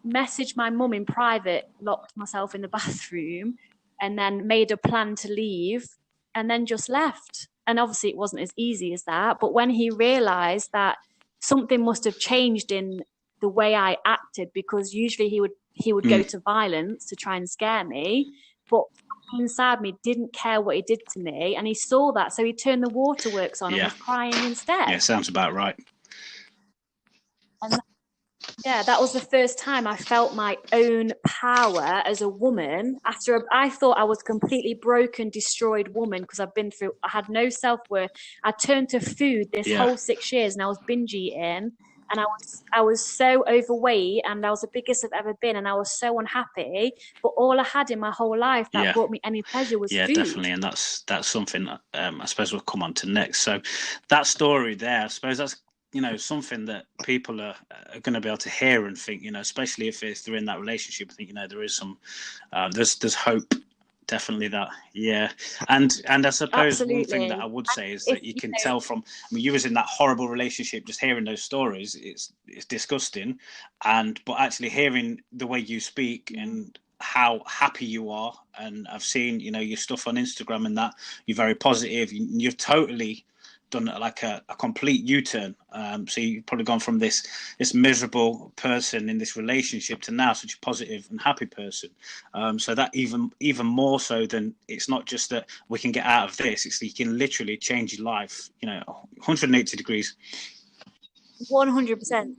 B: messaged my mum in private, locked myself in the bathroom, and then made a plan to leave, and then just left. And obviously it wasn't as easy as that. But when he realized that something must have changed in the way I acted, because usually he would go to violence to try and scare me, but inside me didn't care what he did to me, and he saw that, so he turned the waterworks on and was crying instead.
A: Yeah, sounds about right.
B: And that was the first time I felt my own power as a woman. I thought I was a completely broken, destroyed woman because I had no self-worth. I turned to food this whole 6 years, and I was binge eating. And I was so overweight, and I was the biggest I've ever been, and I was so unhappy. But all I had in my whole life that brought me any pleasure was food.
A: Yeah, definitely, and that's something that I suppose we'll come on to next. So that story there, I suppose that's something that people are going to be able to hear and think, especially if they're in that relationship. I think there is some there's hope. Definitely that, and I suppose
B: Absolutely.
A: One thing that I would say is that you can tell from, you was in that horrible relationship, just hearing those stories, it's disgusting, but actually hearing the way you speak and how happy you are, and I've seen your stuff on Instagram and that you're very positive, you've totally done like a complete U-turn. So you've probably gone from this miserable person in this relationship to now such a positive and happy person. So that even more so than, it's not just that we can get out of this, it's that you can literally change your life, 180 degrees.
B: 100%.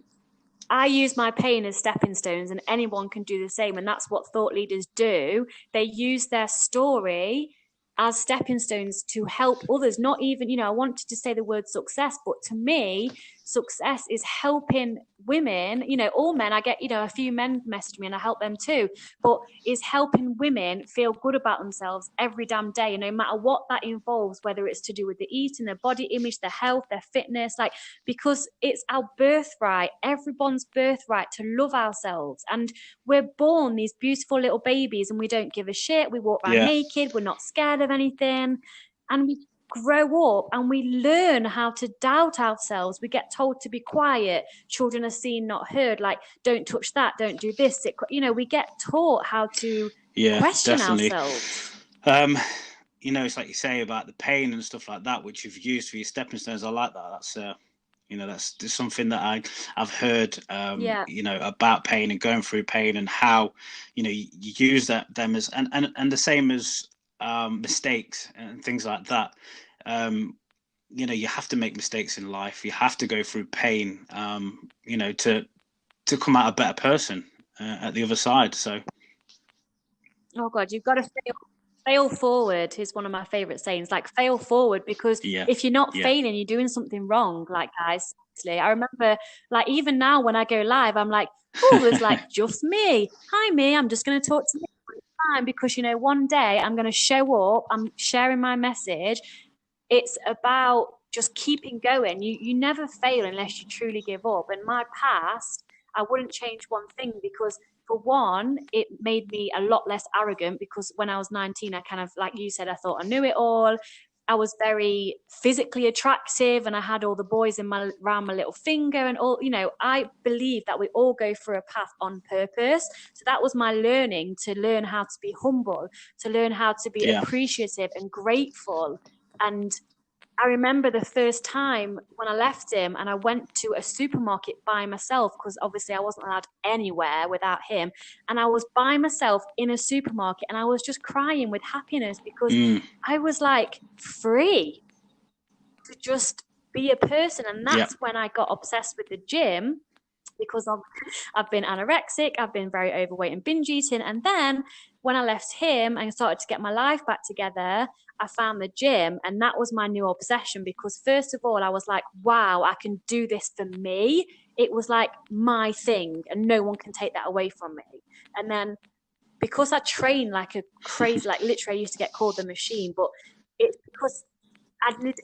B: I use my pain as stepping stones, and anyone can do the same. And that's what thought leaders do. They use their story as stepping stones to help others. Not even, I wanted to say the word success, but to me, success is helping women, all men. I get, a few men message me and I help them too, but is helping women feel good about themselves every damn day, no matter what that involves, whether it's to do with the eating, their body image, their health, their fitness, because it's our birthright, everyone's birthright to love ourselves. And we're born these beautiful little babies and we don't give a shit. We walk around naked. We're not scared of anything. And we grow up and we learn how to doubt ourselves. We get told to be quiet. Children are seen, not heard. Don't touch that. Don't do this. We get taught how to question ourselves.
A: It's like you say about the pain and stuff like that, which you've used for your stepping stones. I like that. That's something that I've heard, about pain and going through pain and how, you use them as, and the same as mistakes and things like that. You have to make mistakes in life. You have to go through pain, to come out a better person at the other side. So,
B: oh God, you've got to fail forward is one of my favorite sayings. Fail forward, because if you're not failing, you're doing something wrong. Guys, seriously, I remember, even now when I go live, I'm like, oh, there's just me. Hi, me. I'm just going to talk to you all the time because one day I'm going to show up. I'm sharing my message. It's about just keeping going. You never fail unless you truly give up. And my past, I wouldn't change one thing, because for one, it made me a lot less arrogant, because when I was 19, I kind of, like you said, I thought I knew it all. I was very physically attractive and I had all the boys around my little finger and all, I believe that we all go through a path on purpose. So that was my learning, to learn how to be humble, to learn how to be appreciative and grateful. And I remember the first time when I left him and I went to a supermarket by myself, because obviously I wasn't allowed anywhere without him. And I was by myself in a supermarket and I was just crying with happiness, because I was free to just be a person. And that's when I got obsessed with the gym, because I've been anorexic, I've been very overweight and binge eating. And then when I left him and started to get my life back together, I found the gym, and that was my new obsession, because first of all, I was like, wow, I can do this for me. It was my thing and no one can take that away from me. And then because I trained like a crazy, literally I used to get called the machine, but it's because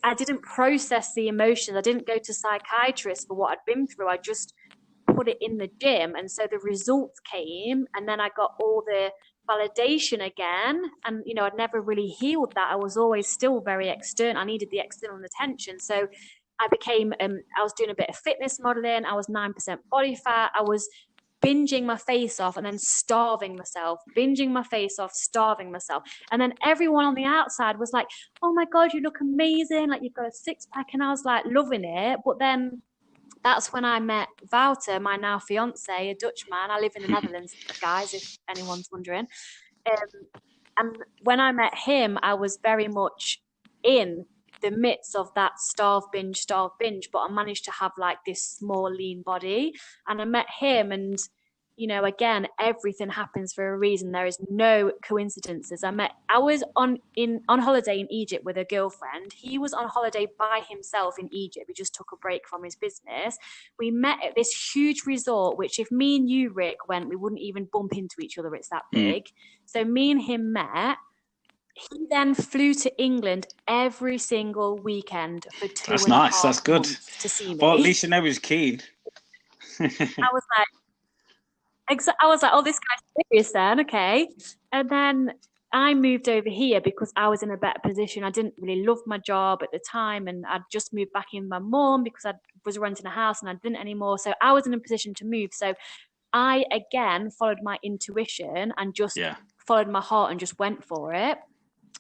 B: I didn't process the emotions. I didn't go to psychiatrists for what I'd been through. I just put it in the gym. And so the results came, and then I got all the validation again. And, I'd never really healed that. I was always still very external. I needed the external attention. So I became, I was doing a bit of fitness modeling. I was 9% body fat. I was binging my face off and then starving myself, binging my face off, starving myself. And then everyone on the outside was like, oh my God, you look amazing. You've got a six pack. And I was loving it. But then that's when I met Wouter, my now fiance, a Dutch man. I live in the Netherlands, guys, if anyone's wondering. And when I met him, I was very much in the midst of that starve binge, but I managed to have like this small lean body. And I met him, and you know, again, everything happens for a reason. There is no coincidences. I was on holiday in Egypt with a girlfriend. He was on holiday by himself in Egypt. He just took a break from his business. We met at this huge resort, which if me and you, Rick, went, we wouldn't even bump into each other. It's that big. So me and him met. He then flew to England every single weekend for 2.5
A: That's nice. That's good.
B: months to see me.
A: Well, at least you know he's keen.
B: I was like, oh, this guy's serious then, okay. And then I moved over here because I was in a better position. I didn't really love my job at the time, and I'd just moved back in with my mum because I was renting a house and I didn't anymore. So I was in a position to move. So I, again, followed my intuition and just followed my heart and just went for it.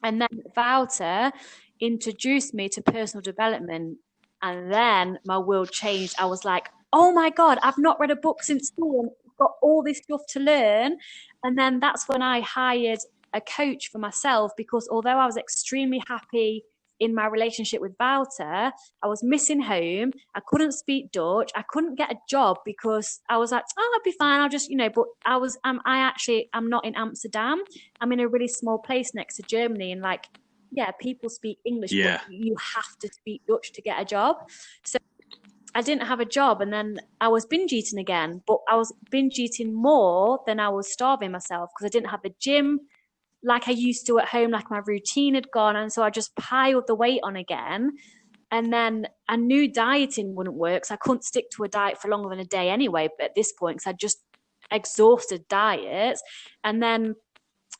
B: And then Wouter introduced me to personal development, and then my world changed. I was like, oh my God, I've not read a book since school and I've got all this stuff to learn. And then that's when I hired a coach for myself, because although I was extremely happy in my relationship with Wouter, I was missing home. I couldn't speak Dutch. I couldn't get a job because I was like, oh, I'll be fine. I'll just, but I'm not in Amsterdam. I'm in a really small place next to Germany. And people speak English, but you have to speak Dutch to get a job. So I didn't have a job, and then I was binge eating again, but I was binge eating more than I was starving myself because I didn't have the gym like I used to at home, like my routine had gone. And so I just piled the weight on again. And then I knew dieting wouldn't work. So I couldn't stick to a diet for longer than a day anyway, but at this point, because I just exhausted diets. And then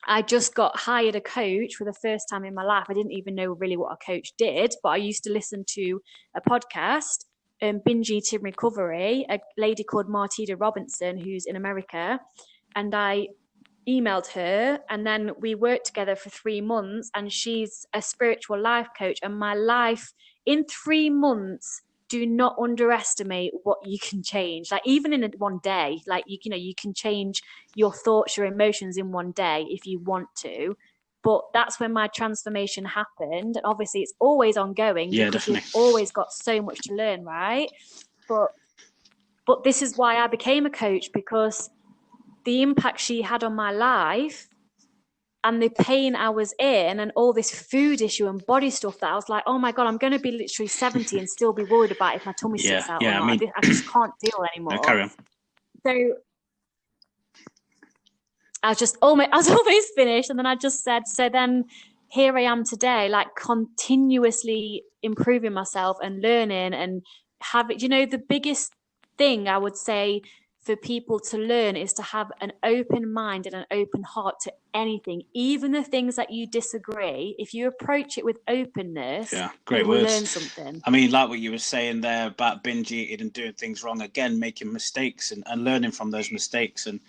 B: I just got hired a coach for the first time in my life. I didn't even know really what a coach did, but I used to listen to a podcast, Binge Eating Recovery, a lady called Martina Robinson, who's in America. And I emailed her, and then we worked together for 3 months, and she's a spiritual life coach. And my life in 3 months, do not underestimate what you can change. Like even in one day, like you know, you can change your thoughts, your emotions in one day if you want to. But that's when my transformation happened. And obviously it's always ongoing because
A: definitely.
B: you've always got so much to learn, right? But this is why I became a coach, because the impact she had on my life and the pain I was in and all this food issue and body stuff, that I was like, oh my God, I'm going to be literally 70 and still be worried about if my tummy sticks out or not. I just can't deal anymore.
A: No, carry on.
B: So I was almost finished. And then I just said, so then here I am today, like continuously improving myself and learning and having, the biggest thing I would say for people to learn is to have an open mind and an open heart to anything, even the things that you disagree. If you approach it with openness,
A: great
B: you will
A: words.
B: learn something.
A: I mean, like what you were saying there about binge eating and doing things wrong, again, making mistakes and learning from those mistakes. And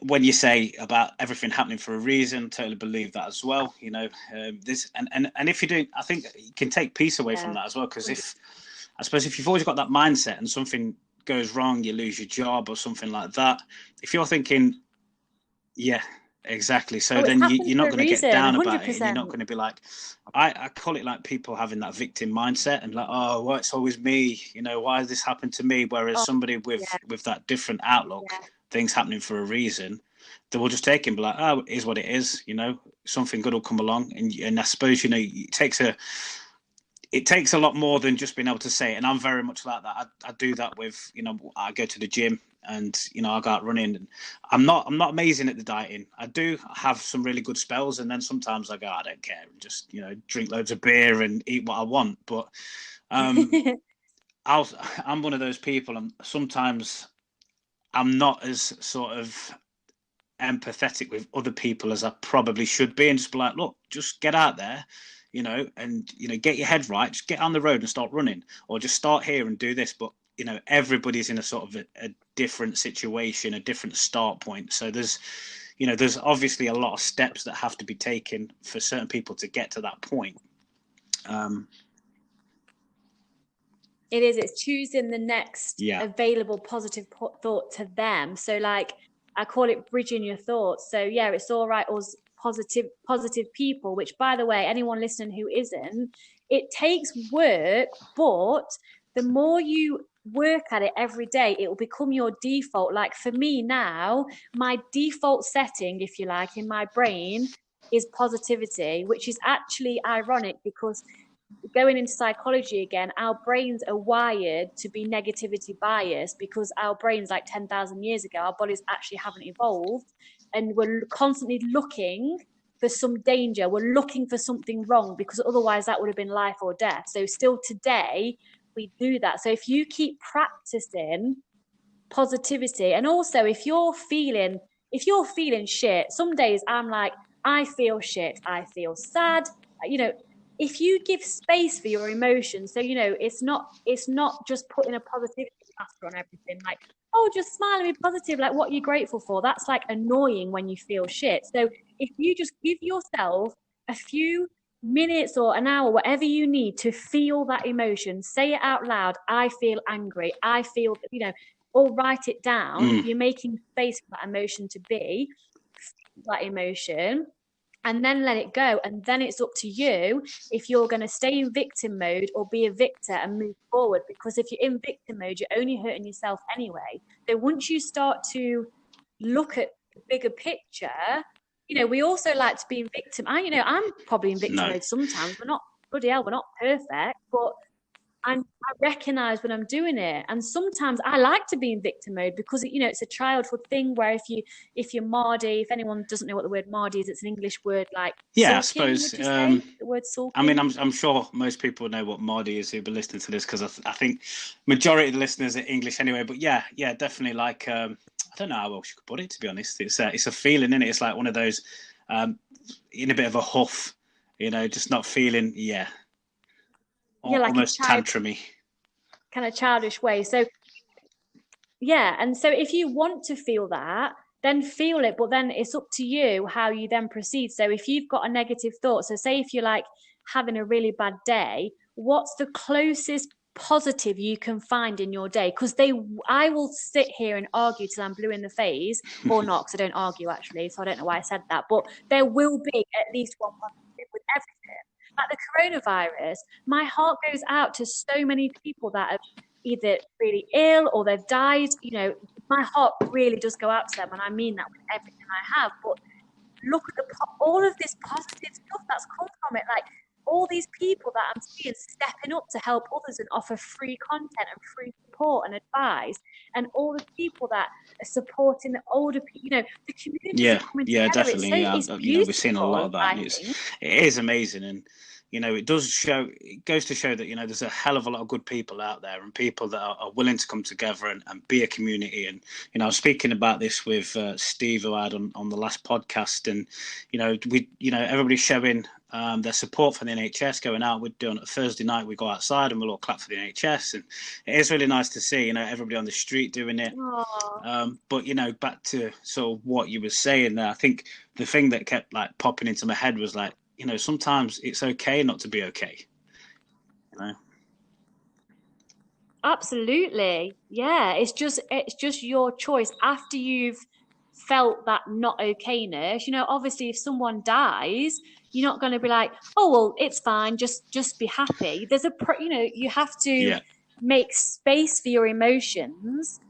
A: when you say about everything happening for a reason, totally believe that as well. This and if you do, I think you can take peace away from that as well. Because if you've always got that mindset and something goes wrong, you lose your job or something like that, if you're thinking, yeah, exactly, so then you're not going to get down 100%. About it, and you're not going to be like, I call it like people having that victim mindset and like, oh, well, it's always me, why has this happened to me? Whereas somebody with that different outlook, things happening for a reason, they will just take it and be like, oh, it is what it is, something good will come along. And I suppose, it takes a lot more than just being able to say it. And I'm very much like that. I do that with, I go to the gym and, I go out running, and I'm not amazing at the dieting. I do have some really good spells. And then sometimes I go, I don't care, and just, drink loads of beer and eat what I want. But I'm one of those people. And sometimes I'm not as sort of empathetic with other people as I probably should be, and just be like, look, just get out there, and get your head right, just get on the road and start running, or just start here and do this. But everybody's in a sort of a different situation, a different start point. So there's obviously a lot of steps that have to be taken for certain people to get to that point.
B: It's choosing the next available positive thought to them. So like, I call it bridging your thoughts. So yeah, it's all right, us positive people, which by the way, anyone listening who isn't, it takes work, but the more you work at it every day, it will become your default. Like for me now, my default setting, if you like, in my brain is positivity, which is actually ironic because going into psychology again, our brains are wired to be negativity biased because our brains, like 10,000 years ago, our bodies actually haven't evolved, and we're constantly looking for some danger. We're looking for something wrong because otherwise that would have been life or death. So still today we do that. So if you keep practicing positivity, and also if you're feeling shit, some days I'm like, I feel shit, I feel sad, if you give space for your emotions, so it's not just putting a positivity plaster on everything, like, oh, just smile and be positive, like what you're grateful for. That's like annoying when you feel shit. So if you just give yourself a few minutes or an hour, whatever you need to feel that emotion, say it out loud. I feel angry, I feel, or write it down. You're making space for that emotion to be, that emotion, and then let it go. And then it's up to you if you're going to stay in victim mode or be a victor and move forward. Because if you're in victim mode, you're only hurting yourself anyway. So once you start to look at the bigger picture, we also like to be in victim. I'm probably in victim mode sometimes. We're not, bloody hell, we're not perfect, but I recognize when I'm doing it, and sometimes I like to be in victim mode because it's a childhood thing where if you're Mardy, if anyone doesn't know what the word Mardy is, it's an English word like
A: Yeah, I
B: sulking.
A: suppose.
B: Would you say the word
A: I mean,
B: sulking?
A: I'm sure most people know what Mardy is who've been listening to this because I think majority of the listeners are English anyway. But yeah, definitely. Like, I don't know how else you could put it. To be honest, it's a feeling, isn't it? It's like one of those um, in a bit of a huff, just not feeling. Yeah,
B: Yeah, like a
A: almost
B: child,
A: tantrumy.
B: kind of childish way. So yeah, and so if you want to feel that, then feel it, but then it's up to you how you then proceed. So if you've got a negative thought, so say if you're like having a really bad day, what's the closest positive you can find in your day? Because I will sit here and argue till I'm blue in the face, or not, because I don't argue actually, so I don't know why I said that, but there will be at least one positive with everything. Like the coronavirus, my heart goes out to so many people that have either really ill or they've died. My heart really does go out to them, and I mean that with everything I have. But look at all of this positive stuff that's come from it. Like all these people that I'm seeing stepping up to help others and offer free content and free support and advice, and all the people that are supporting the older people. The communities are
A: Yeah,
B: coming
A: yeah,
B: together. It's
A: definitely.
B: so
A: Yeah,
B: it's
A: we're seeing a lot
B: beautiful.
A: of that,
B: I
A: and
B: think.
A: it is amazing, and it does show. It goes to show that there's a hell of a lot of good people out there, and people that are willing to come together and be a community. And I was speaking about this with Steve, who I had on the last podcast, and everybody's showing their support for the NHS, going out. We're doing a Thursday night. We go outside and we'll all clap for the NHS, and it is really nice to see everybody on the street doing it.
B: Oh,
A: But back to sort of what you were saying there, I think the thing that kept like popping into my head was like, sometimes it's okay not to be okay. You know?
B: absolutely. Yeah, it's just your choice after you've felt that not okayness. Obviously if someone dies, you're not going to be like, "Oh, well, it's fine. Just be happy." You have to
A: Yeah,
B: make space for your emotions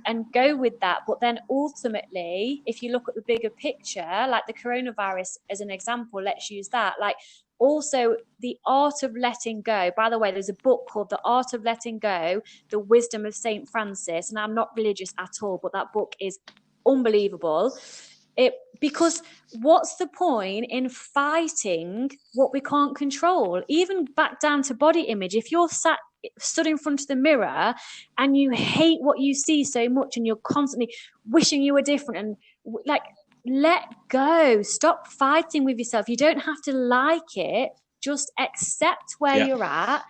B: and go with that. But then ultimately, if you look at the bigger picture, like the coronavirus as an example, let's use that. Like also the art of letting go. By the way, there's a book called The Art of Letting Go, The Wisdom of Saint Francis, and I'm not religious at all, but that book is unbelievable. Because what's the point in fighting what we can't control? Even back down to body image. If you're stood in front of the mirror and you hate what you see so much and you're constantly wishing you were different and like, let go, stop fighting with yourself. You don't have to like it, just accept where
A: yeah,
B: you're at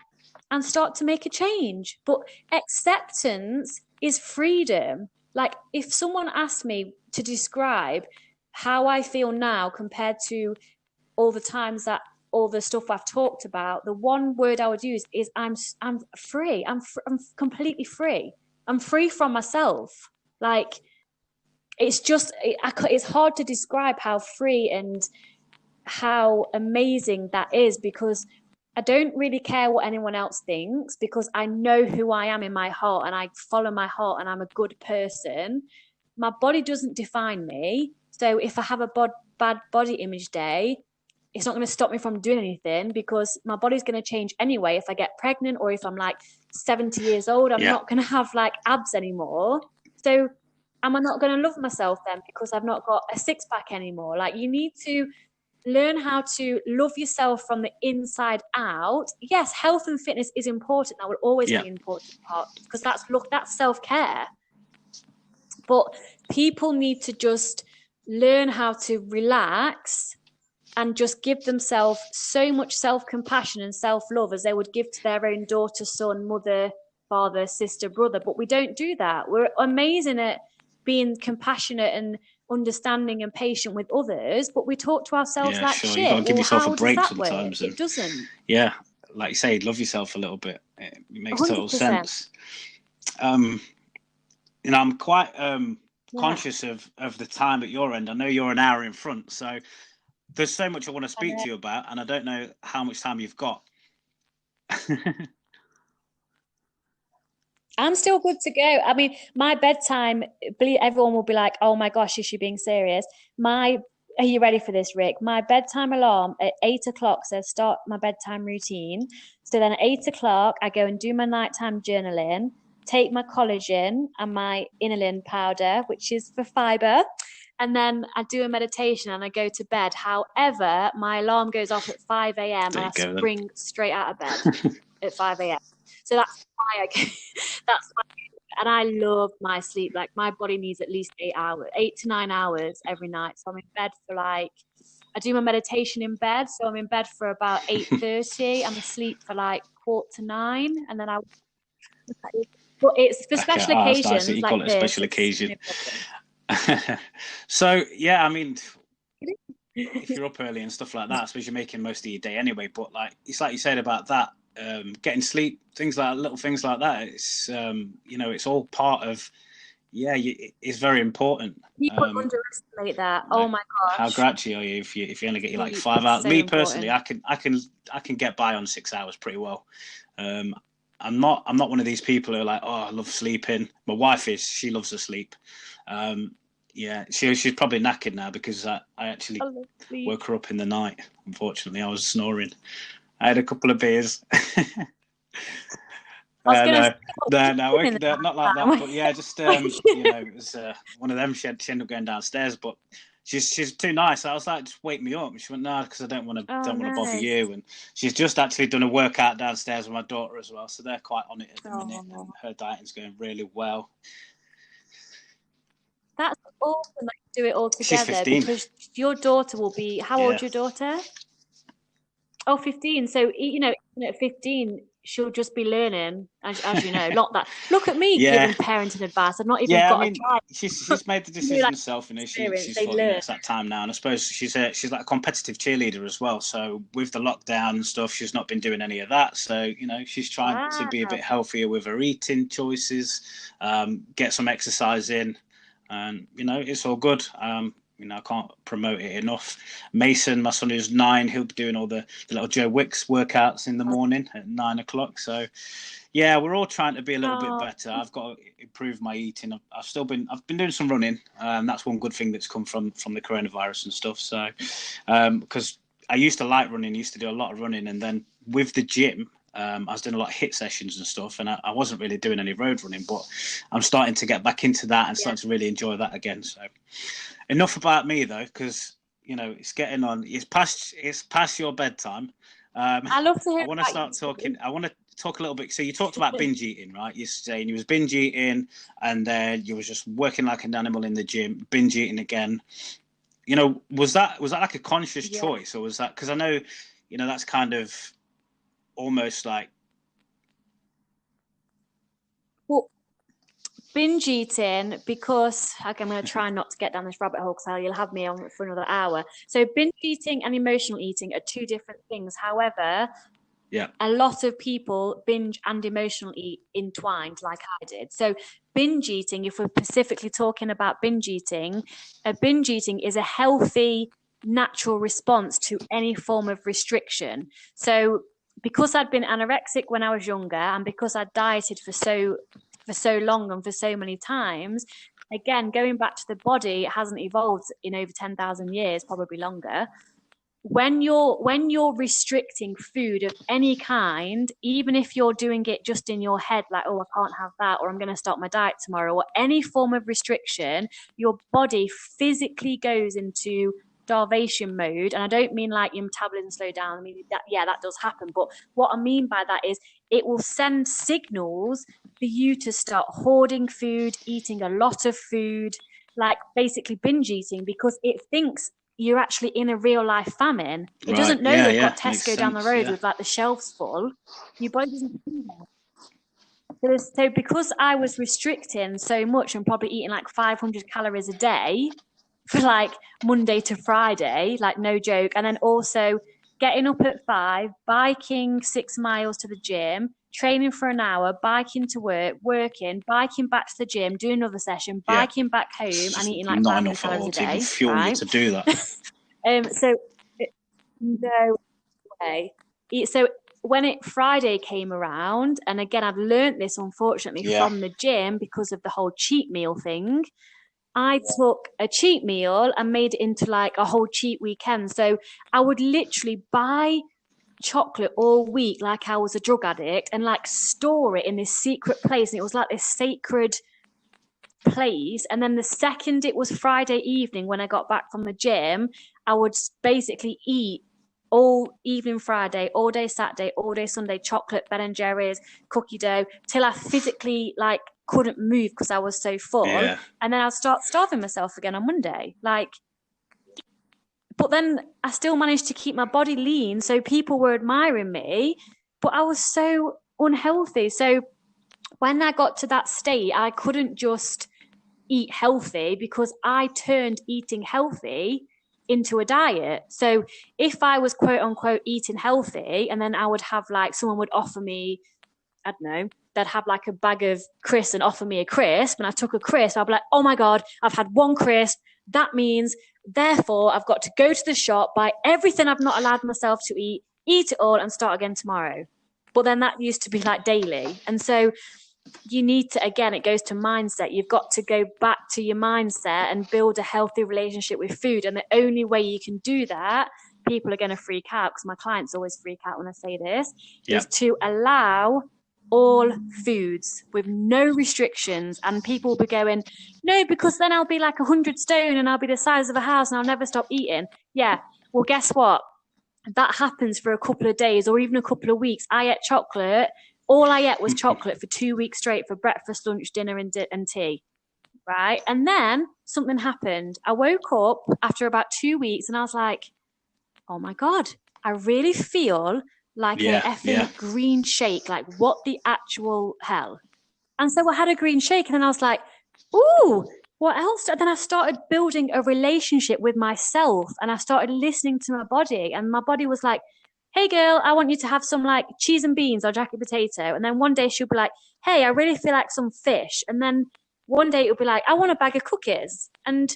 B: and start to make a change. But acceptance is freedom. Like if someone asked me to describe how I feel now compared to all the times that all the stuff I've talked about, the one word I would use is I'm free. I'm completely free. I'm free from myself. Like it's hard to describe how free and how amazing that is, because I don't really care what anyone else thinks because I know who I am in my heart and I follow my heart and I'm a good person. My body doesn't define me. So if I have a bad body image day, it's not going to stop me from doing anything because my body's going to change anyway. If I get pregnant or if I'm like 70 years old, I'm
A: yeah,
B: not going to have like abs anymore. So am I not going to love myself then because I've not got a six pack anymore? Like you need to learn how to love yourself from the inside out. Yes, health and fitness is important. That will always
A: yeah,
B: be an important part because that's self-care. But people need to just learn how to relax and just give themselves so much self-compassion and self-love as they would give to their own daughter, son, mother, father, sister, brother. But we don't do that. We're amazing at being compassionate and understanding and patient with others, but we talk to ourselves
A: yeah.
B: like
A: Sure, you got
B: shit.
A: to give
B: Well,
A: yourself a
B: how does
A: break
B: that work?
A: sometimes, and
B: It doesn't.
A: yeah, like you say, love yourself a little bit. It makes total
B: 100%.
A: sense. Um, I'm quite
B: Yeah.
A: conscious of the time at your end. I know you're an hour in front, so there's so much I want to speak to you about, and I don't know how much time you've got.
B: I'm still good to go. My bedtime, everyone will be like, oh my gosh, is she being serious? My are you ready for this, Rick? My bedtime alarm at 8 o'clock says start my bedtime routine. So then at 8 o'clock, I go and do my nighttime journaling, take my collagen and my inulin powder, which is for fiber. And then I do a meditation and I go to bed. However, my alarm goes off at 5 a.m. and I spring straight out of bed at 5 a.m. So that's why that's why, and I love my sleep. Like my body needs at least 8 to 9 hours every night. So I'm in bed for I do my meditation in bed. So I'm in bed for about 8:30. I'm asleep for 8:45, and then but it's for special occasions.
A: Nice. You call it a special occasion. So yeah, I mean, if you're up early and stuff like that, I suppose you're making most of your day anyway. But it's like you said about that, getting sleep, little things like that. It's it's all part of. Yeah, it's very important.
B: People underestimate that. Oh my gosh!
A: How grouchy are you if you only get 5 hours? Me personally, I can get by on 6 hours pretty well. I'm not one of these people who are like, oh, I love sleeping. My wife is. She loves to sleep. She's probably knackered now because I actually woke her up in the night. Unfortunately, I was snoring. I had a couple of beers. No, not like that. But yeah, just it was one of them. She ended up going downstairs, but she's too nice. I was like, just wake me up. And she went, no, because I don't want to bother you. And she's just actually done a workout downstairs with my daughter as well, so they're quite on it at the minute. And her dieting's going really well.
B: That's awesome that you do it all together.
A: She's 15.
B: Because your daughter will be, how old is your daughter? Oh, 15. So, at 15, she'll just be learning, as you know. Not that. Look at me giving parenting advice. I've not even got a try.
A: She's made the decision herself. She's it's that time now. And I suppose she's like a competitive cheerleader as well. So with the lockdown and stuff, she's not been doing any of that. So, she's trying to be a bit healthier with her eating choices, get some exercise in. And, it's all good. I can't promote it enough. Mason, my son who's 9, he'll be doing all the little Joe Wicks workouts in the morning at 9 o'clock. So, yeah, we're all trying to be a little bit better. I've got to improve my eating. I've been doing some running. That's one good thing that's come from the coronavirus and stuff. So, because I used to like running, used to do a lot of running, and then with the gym, I was doing a lot of HIIT sessions and stuff, and I wasn't really doing any road running, but I'm starting to get back into that and starting to really enjoy that again. So enough about me though, because it's getting on. It's past your bedtime.
B: I love to hear.
A: I want to start talking. I want to talk a little bit. So you talked about binge eating, right? You're saying you was binge eating, and then you was just working like an animal in the gym, binge eating again. Was that like a conscious choice, or was that because I know, that's kind of almost like
B: binge eating, because I'm going to try not to get down this rabbit hole because you'll have me on for another hour. So binge eating and emotional eating are two different things. However, a lot of people binge and emotional eat entwined like I did. So binge eating, if we're specifically talking about binge eating is a healthy, natural response to any form of restriction. So because I'd been anorexic when I was younger, and because I'd dieted for so long and for so many times, again, going back to the body, it hasn't evolved in over 10,000 years, probably longer. When you're restricting food of any kind, even if you're doing it just in your head, like, oh, I can't have that, or I'm going to start my diet tomorrow, or any form of restriction, your body physically goes into starvation mode. And I don't mean like your metabolism slow down. I mean, that does happen. But what I mean by that is it will send signals for you to start hoarding food, eating a lot of food, like basically binge eating, because it thinks you're actually in a real life famine. It doesn't know they've got Tesco down the road with like the shelves full. Your body doesn't do that. So because I was restricting so much and probably eating like 500 calories a day for like Monday to Friday, like no joke. And then also getting up at 5, biking 6 miles to the gym, training for an hour, biking to work, working, biking back to the gym, doing another session, biking back home, and eating like 500 calories a day.
A: Fuel you to do that.
B: So no way. So when Friday came around, and again, I've learned this unfortunately from the gym because of the whole cheat meal thing. I took a cheat meal and made it into like a whole cheat weekend. So I would literally buy chocolate all week like I was a drug addict and like store it in this secret place. And it was like this sacred place. And then the second it was Friday evening when I got back from the gym, I would basically eat all evening Friday, all day Saturday, all day Sunday, chocolate, Ben and Jerry's, cookie dough, till I physically like couldn't move because I was so full.
A: Yeah.
B: And then I'd start starving myself again on Monday. Like, but then I still managed to keep my body lean, so people were admiring me, but I was so unhealthy. So when I got to that state, I couldn't just eat healthy because I turned eating healthy into a diet. So if I was quote unquote eating healthy, and then I would have like someone would offer me, I don't know, they'd have like a bag of crisps and offer me a crisp, and I took a crisp, I'd be like, oh my God, I've had one crisp. That means, therefore, I've got to go to the shop, buy everything I've not allowed myself to eat it all, and start again tomorrow. But then that used to be like daily. And so you need to, again, it goes to mindset. You've got to go back to your mindset and build a healthy relationship with food. And the only way you can do that, people are going to freak out, because my clients always freak out when I say this, is to allow all foods with no restrictions. And people will be going, no, because then I'll be like 100 stone and I'll be the size of a house and I'll never stop eating. Yeah, well, guess what? That happens for a couple of days or even a couple of weeks. I ate chocolate. All I ate was chocolate for 2 weeks straight, for breakfast, lunch, dinner, and tea. Right? And then something happened. I woke up after about 2 weeks and I was like, oh my God, I really feel like a effing green shake. Like, what the actual hell? And so I had a green shake, and then I was like, ooh, what else? And then I started building a relationship with myself, and I started listening to my body, and my body was like, hey girl, I want you to have some like cheese and beans or jacket potato. And then one day she'll be like, hey, I really feel like some fish. And then one day it'll be like, I want a bag of cookies. And,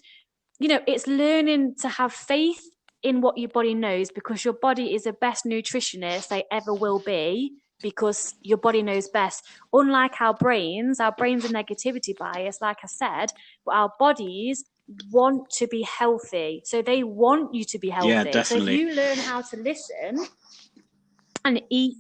B: you know, it's learning to have faith in what your body knows, because your body is the best nutritionist they ever will be, because your body knows best. Unlike our brains are negativity bias, like I said, but our bodies want to be healthy. So they want you to be healthy.
A: Yeah, definitely.
B: So if you learn how to listen and eat,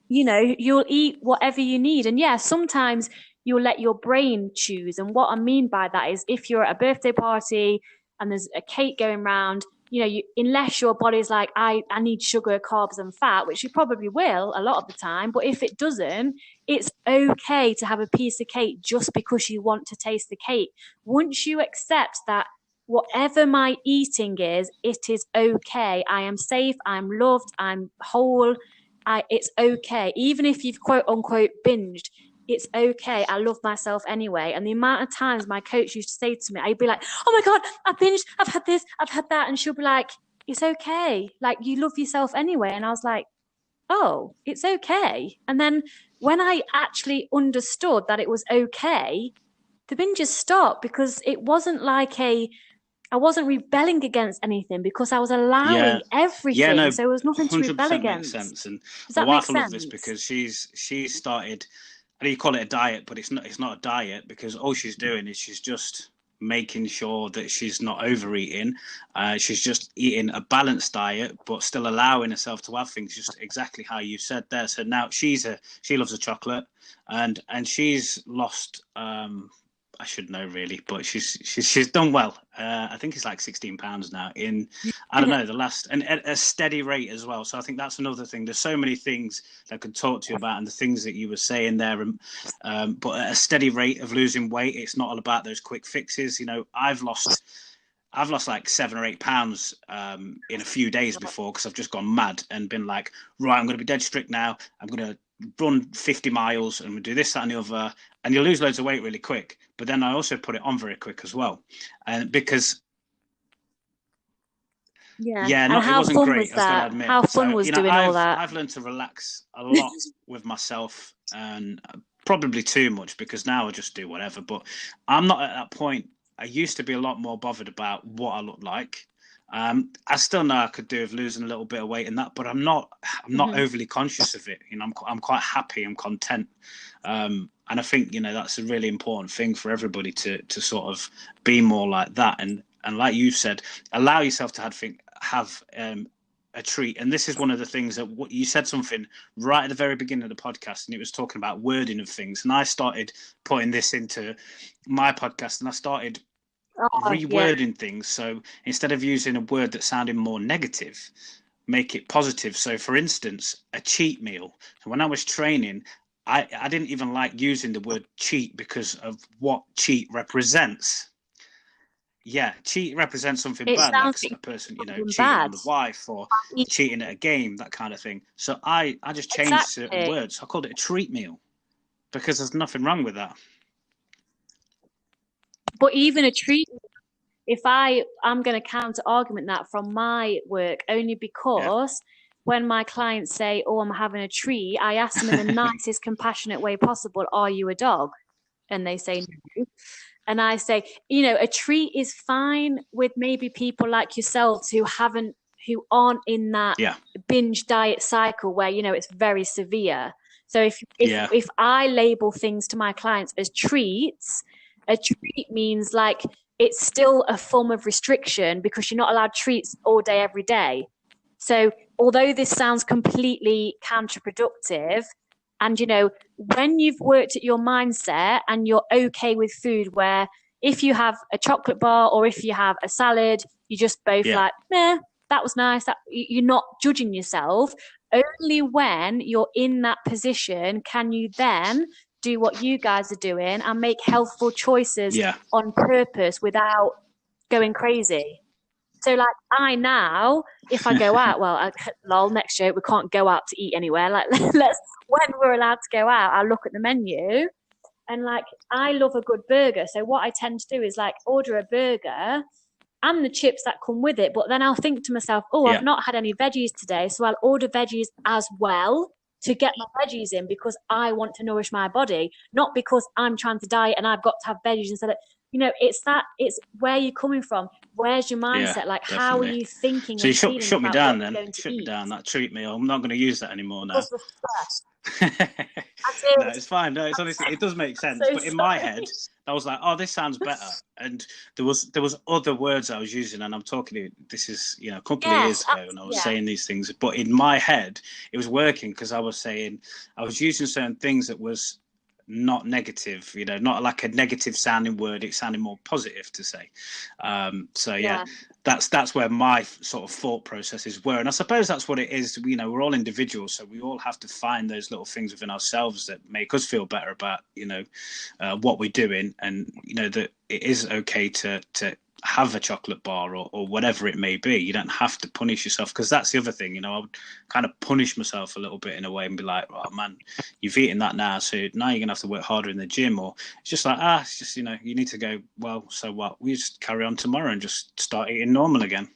B: you know, you'll eat whatever you need. And yeah, sometimes you'll let your brain choose. And what I mean by that is, if you're at a birthday party and there's a cake going around, you know, unless your body's like, I need sugar, carbs, and fat, which you probably will a lot of the time. But if it doesn't, it's okay to have a piece of cake just because you want to taste the cake. Once you accept that whatever my eating is, it is okay. I am safe. I'm loved. I'm whole. It's okay. Even if you've quote unquote binged, it's okay. I love myself anyway. And the amount of times my coach used to say to me, I'd be like, oh my God, I've binged, I've had this, I've had that. And she'll be like, it's okay. Like, you love yourself anyway. And I was like, oh, it's okay. And then when I actually understood that it was okay, the binges stopped, because it wasn't like I wasn't rebelling against anything, because I was allowing everything.
A: Yeah, no,
B: so there was nothing to rebel against.
A: Makes sense. And
B: Does
A: my
B: that
A: wife
B: make
A: will love
B: sense?
A: this, because she's started, I know you call it a diet, but it's not a diet, because all she's doing is she's just making sure that she's not overeating. She's just eating a balanced diet, but still allowing herself to have things just exactly how you said there. So now she loves the chocolate, and she's lost. I should know really, but she's done well. I think it's like 16 pounds now in, I don't know, the last, and at a steady rate as well. So I think that's another thing. There's so many things that I could talk to you about, and the things that you were saying there. But at a steady rate of losing weight, it's not all about those quick fixes. You know, I've lost like 7 or 8 pounds in a few days before, because I've just gone mad and been like, right, I'm going to be dead strict now. I'm going to run 50 miles and we do this, that, and the other. And you lose loads of weight really quick. But then I also put it on very quick as well. And because
B: and how
A: it wasn't
B: fun
A: great,
B: was that?
A: admit.
B: How fun was doing all that?
A: I've learned to relax a lot with myself, and probably too much, because now I just do whatever. But I'm not at that point. I used to be a lot more bothered about what I look like. I still know I could do with losing a little bit of weight and that, but I'm not overly conscious of it. You know, I'm quite happy. I'm content. And I think, that's a really important thing for everybody to sort of be more like that. And like you said, allow yourself to have a treat. And this is one of the things that you said something right at the very beginning of the podcast, and it was talking about wording of things. And I started putting this into my podcast, and I started rewording things. So instead of using a word that sounded more negative, make it positive. So for instance, a cheat meal. So when I was training, I didn't even like using the word cheat because of what cheat represents. Yeah, cheat represents something bad, like a person, cheating on the wife or cheating at a game, that kind of thing. So I just changed certain words. I called it a treat meal because there's nothing wrong with that.
B: But even a treat, if I'm going to counter argument that from my work, only because when my clients say, oh, I'm having a treat, I ask them in the nicest, compassionate way possible, are you a dog? And they say no. And I say, a treat is fine with maybe people like yourselves who aren't in that binge diet cycle where, it's very severe. So if I label things to my clients as treats, a treat means like it's still a form of restriction because you're not allowed treats all day, every day. So although this sounds completely counterproductive, and, when you've worked at your mindset and you're okay with food, where if you have a chocolate bar or if you have a salad, you just both like, meh, that was nice. You're not judging yourself. Only when you're in that position can you then do what you guys are doing and make healthful choices on purpose without going crazy. So like if I go out, next year we can't go out to eat anywhere. Like when we're allowed to go out, I'll look at the menu and like, I love a good burger. So what I tend to do is like order a burger and the chips that come with it. But then I'll think to myself, I've not had any veggies today. So I'll order veggies as well to get my veggies in because I want to nourish my body, not because I'm trying to diet and I've got to have veggies instead of, it's where you're coming from. Where's your mindset? Like, definitely. How are you thinking?
A: So you shut me down then. Shut me down. That treat meal. I'm not going to use that anymore now. No, it's fine. No, it's honestly, it does make sense. But in my head, I was like, this sounds better. And there was other words I was using, and I'm talking. This is a couple of years ago, and I was saying these things. But in my head, it was working because I was using certain things that was not negative, not like a negative sounding word. It sounded more positive to say. That's where my sort of thought processes were. And I suppose that's what it is. We're all individuals, so we all have to find those little things within ourselves that make us feel better about, what we're doing. And, that it is okay to have a chocolate bar or whatever it may be. You don't have to punish yourself, because that's the other thing. I would kind of punish myself a little bit in a way and be like, oh man, you've eaten that now, so now you're gonna have to work harder in the gym. Or it's just like, it's just, you need to go, well, so what, we just carry on tomorrow and just start eating normal again.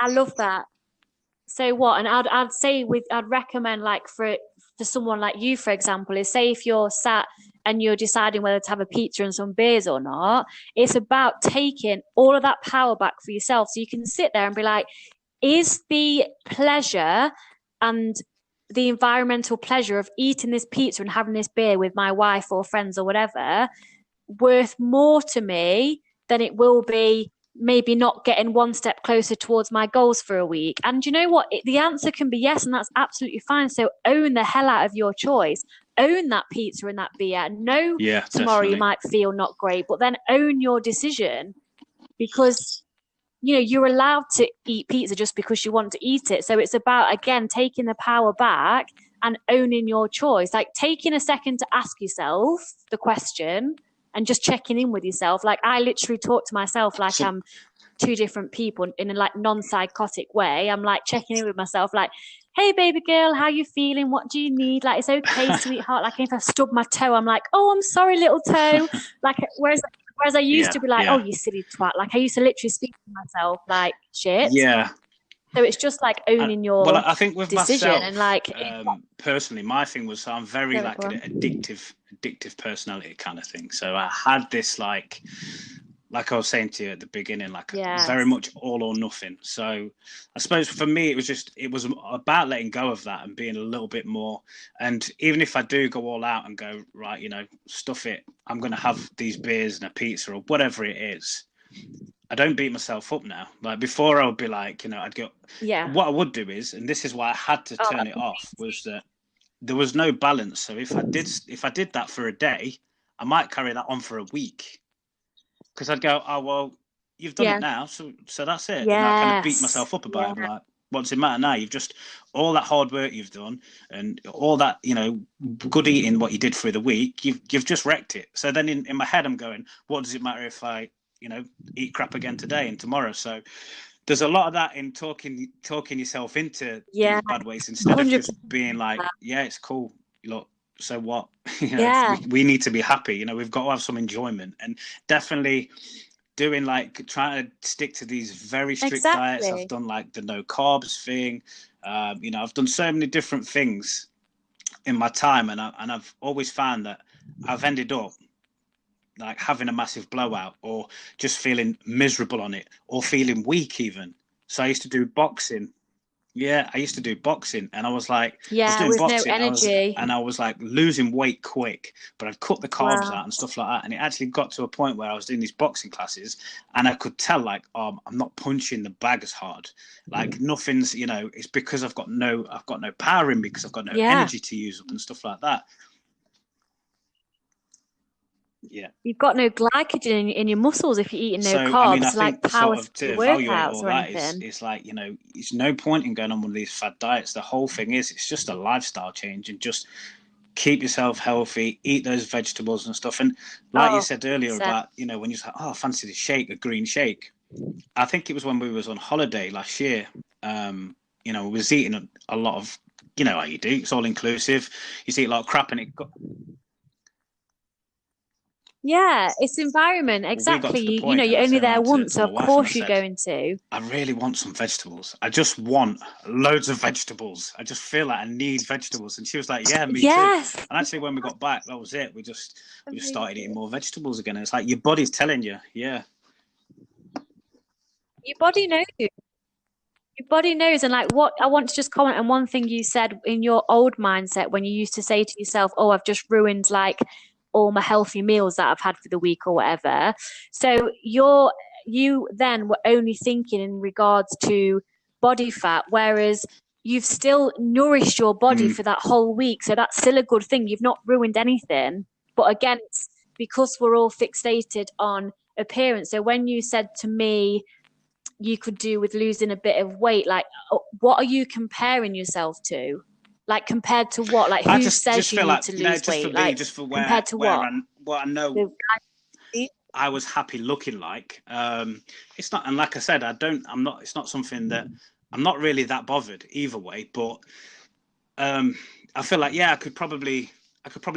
B: I love that. So what? And I'd recommend, like, for someone like you, for example, is, say if you're sat and you're deciding whether to have a pizza and some beers or not, it's about taking all of that power back for yourself. So you can sit there and be like, is the pleasure and the environmental pleasure of eating this pizza and having this beer with my wife or friends or whatever worth more to me than it will be maybe not getting one step closer towards my goals for a week? And you know what? The answer can be yes, and that's absolutely fine. So own the hell out of your choice. Own that pizza and that beer. Tomorrow definitely. You might feel not great, but then own your decision, because you're allowed to eat pizza just because you want to eat it. So it's about, again, taking the power back and owning your choice. Like taking a second to ask yourself the question and just checking in with yourself. Like I literally talk to myself like I'm two different people in a like non-psychotic way. I'm like checking in with myself, like, hey baby girl, how you feeling? What do you need? Like, it's okay, sweetheart. Like if I stub my toe, I'm like, oh, I'm sorry, little toe. Like whereas I used to be like, oh, you silly twat. Like I used to literally speak to myself like shit.
A: Yeah.
B: So it's just like owning your
A: I think with
B: decision.
A: myself,
B: and like
A: personally, my thing was I'm very like an addictive personality kind of thing. So I had this like like I was saying to you at the beginning, like very
B: Yes.
A: much all or nothing. So I suppose for me, it was about letting go of that and being a little bit more. And even if I do go all out and go, right, stuff it, I'm going to have these beers and a pizza or whatever it is. I don't beat myself up now. Like before, I would be like, I'd go.
B: Yeah.
A: What I would do is, and this is why I had to
B: Oh,
A: turn it off, was that there was no balance. So if I did that for a day, I might carry that on for a week because I'd go, oh well, you've done it
B: yeah.
A: now, so that's it, and I kind of beat
B: Yes.
A: myself up about it.
B: Yeah.
A: Like, what's it matter now? You've just all that hard work you've done, and all that good eating what you did through the week. You've just wrecked it. So then in my head, I'm going, what does it matter if I eat crap again today and tomorrow? So there's a lot of that in talking yourself into
B: Yeah.
A: these bad ways instead of just
B: 100%.
A: being like, yeah, it's cool. Look, so what?
B: Yeah.
A: We need to be happy. We've got to have some enjoyment, and definitely doing like trying to stick to these very strict diets. I've
B: Exactly.
A: done like the no carbs thing. I've done so many different things in my time, and I've always found that I've ended up like having a massive blowout or just feeling miserable on it or feeling weak even. So I used to do boxing. Yeah, I used to do boxing, and I was
B: Yeah.
A: doing
B: With no
A: boxing.
B: energy.
A: I was like losing weight quick, but I'd cut the carbs
B: Wow.
A: out and stuff like that. And it actually got to a point where I was doing these boxing classes, and I could tell like, I'm not punching the bag as hard. Like nothing's, it's because I've got no power in me because I've got no
B: Yeah.
A: energy to use up and stuff like that. Yeah.
B: You've got no glycogen in your muscles if you're eating no
A: So, I mean, I
B: carbs, like
A: think
B: power
A: sort
B: through
A: of
B: your
A: to evaluate
B: workouts
A: all
B: or
A: that is
B: anything.
A: it's like, it's no point in going on one of these fad diets. The whole thing is it's just a lifestyle change and just keep yourself healthy, eat those vegetables and stuff. And like you
B: Oh,
A: said earlier
B: 100%.
A: about, when you say, oh, I fancy the shake, a green shake. I think it was when we was on holiday last year. We was eating a lot of, how you do, it's all inclusive. You eat a lot of crap and it got,
B: Yeah, it's environment.
A: well, we got
B: Exactly.
A: to the
B: You know,
A: point and
B: you're
A: I
B: only
A: turned
B: there
A: around
B: once,
A: to
B: so
A: my
B: of
A: wife and I
B: course you're
A: said,
B: going to.
A: I really want some vegetables. I just want loads of vegetables. I just feel like I need vegetables. And she was like, yeah, me too.
B: Yes.
A: And actually, when we got back, that was it. We just started eating
B: Amazing.
A: more vegetables again. And it's like your body's telling you, yeah,
B: Your body knows. Your body knows. And like what I want to just comment on one thing you said in your old mindset when you used to say to yourself, oh, I've just ruined like all my healthy meals that I've had for the week or whatever. So you then were only thinking in regards to body fat, whereas you've still nourished your body
A: mm,
B: for that whole week. So that's still a good thing. You've not ruined anything. But again, it's because we're all fixated on appearance. So when you said to me, you could do with losing a bit of weight, like what are you comparing yourself to, like compared to what, like
A: I
B: who
A: just
B: says you
A: feel
B: need
A: like
B: to lose
A: just for
B: weight,
A: me,
B: like
A: just for
B: compared to
A: where
B: what
A: I know
B: the
A: I was happy looking like. It's not, and like I said, I'm not. It's not something that I'm not really that bothered either way. But um, I feel like yeah, I could probably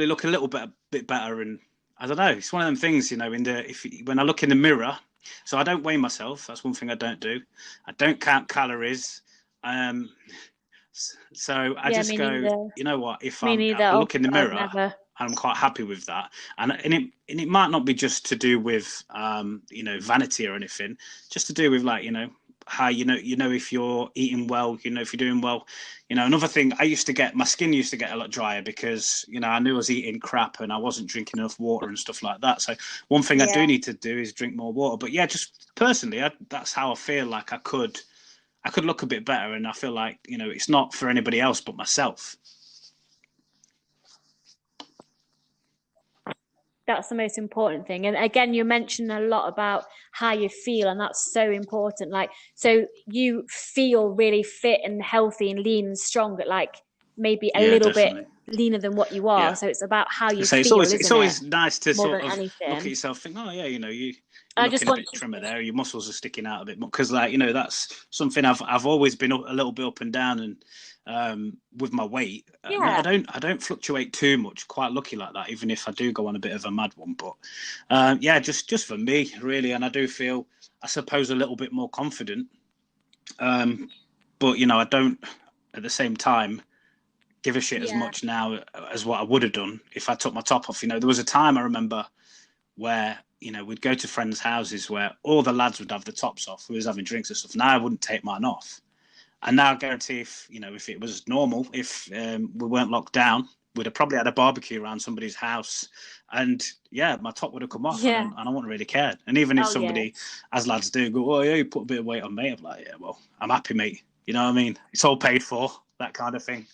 A: look a little bit better, and I don't know. It's one of them things, in the if when I look in the mirror. So I don't weigh myself. That's one thing I don't do. I don't count calories. Um, so I
B: yeah,
A: just
B: me
A: go,
B: neither.
A: you know what? If
B: Me
A: I
B: neither. Oh
A: look in the
B: God,
A: mirror,
B: never.
A: I'm quite happy with that, and it might not be just to do with vanity or anything, just to do with like how if you're eating well, if you're doing well. Another thing, my skin used to get a lot drier because I knew I was eating crap and I wasn't drinking enough water and stuff like that. So one thing I do
B: Yeah.
A: need to do is drink more water. But yeah, just personally, that's how I feel like I could look a bit better, and I feel like it's not for anybody else but myself.
B: That's the most important thing. And again, you mentioned a lot about how you feel, and that's so important. Like, so you feel really fit and healthy and lean and strong, but like maybe a
A: Yeah,
B: little bit
A: definitely.
B: leaner than what you are.
A: Yeah.
B: So it's about how you
A: So
B: feel,
A: it's
B: isn't it?
A: always nice to
B: More
A: sort
B: than
A: of look at
B: anything.
A: yourself, think, oh yeah, you're
B: I just
A: looking a
B: want
A: bit
B: you
A: trimmer
B: to,
A: there. Your muscles are sticking out a bit more because, like that's something I've always been a little bit up and down, and with my weight,
B: yeah.
A: I don't fluctuate too much. Quite lucky like that, even if I do go on a bit of a mad one. But yeah, just for me really, and I do feel I suppose a little bit more confident. But I don't at the same time give a shit as
B: Yeah.
A: much now as what I would have done if I took my top off. There was a time I remember where we'd go to friends' houses where all the lads would have the tops off. We was having drinks and stuff. And I wouldn't take mine off. And now I guarantee if it was normal, if we weren't locked down, we'd have probably had a barbecue around somebody's house. And yeah, my top would have come off, and I wouldn't really care. And even if somebody, as lads do, go, "Oh yeah, you put a bit of weight on me," I'm like, "Yeah, well, I'm happy, mate." You know what I mean? It's all paid for, that kind of thing.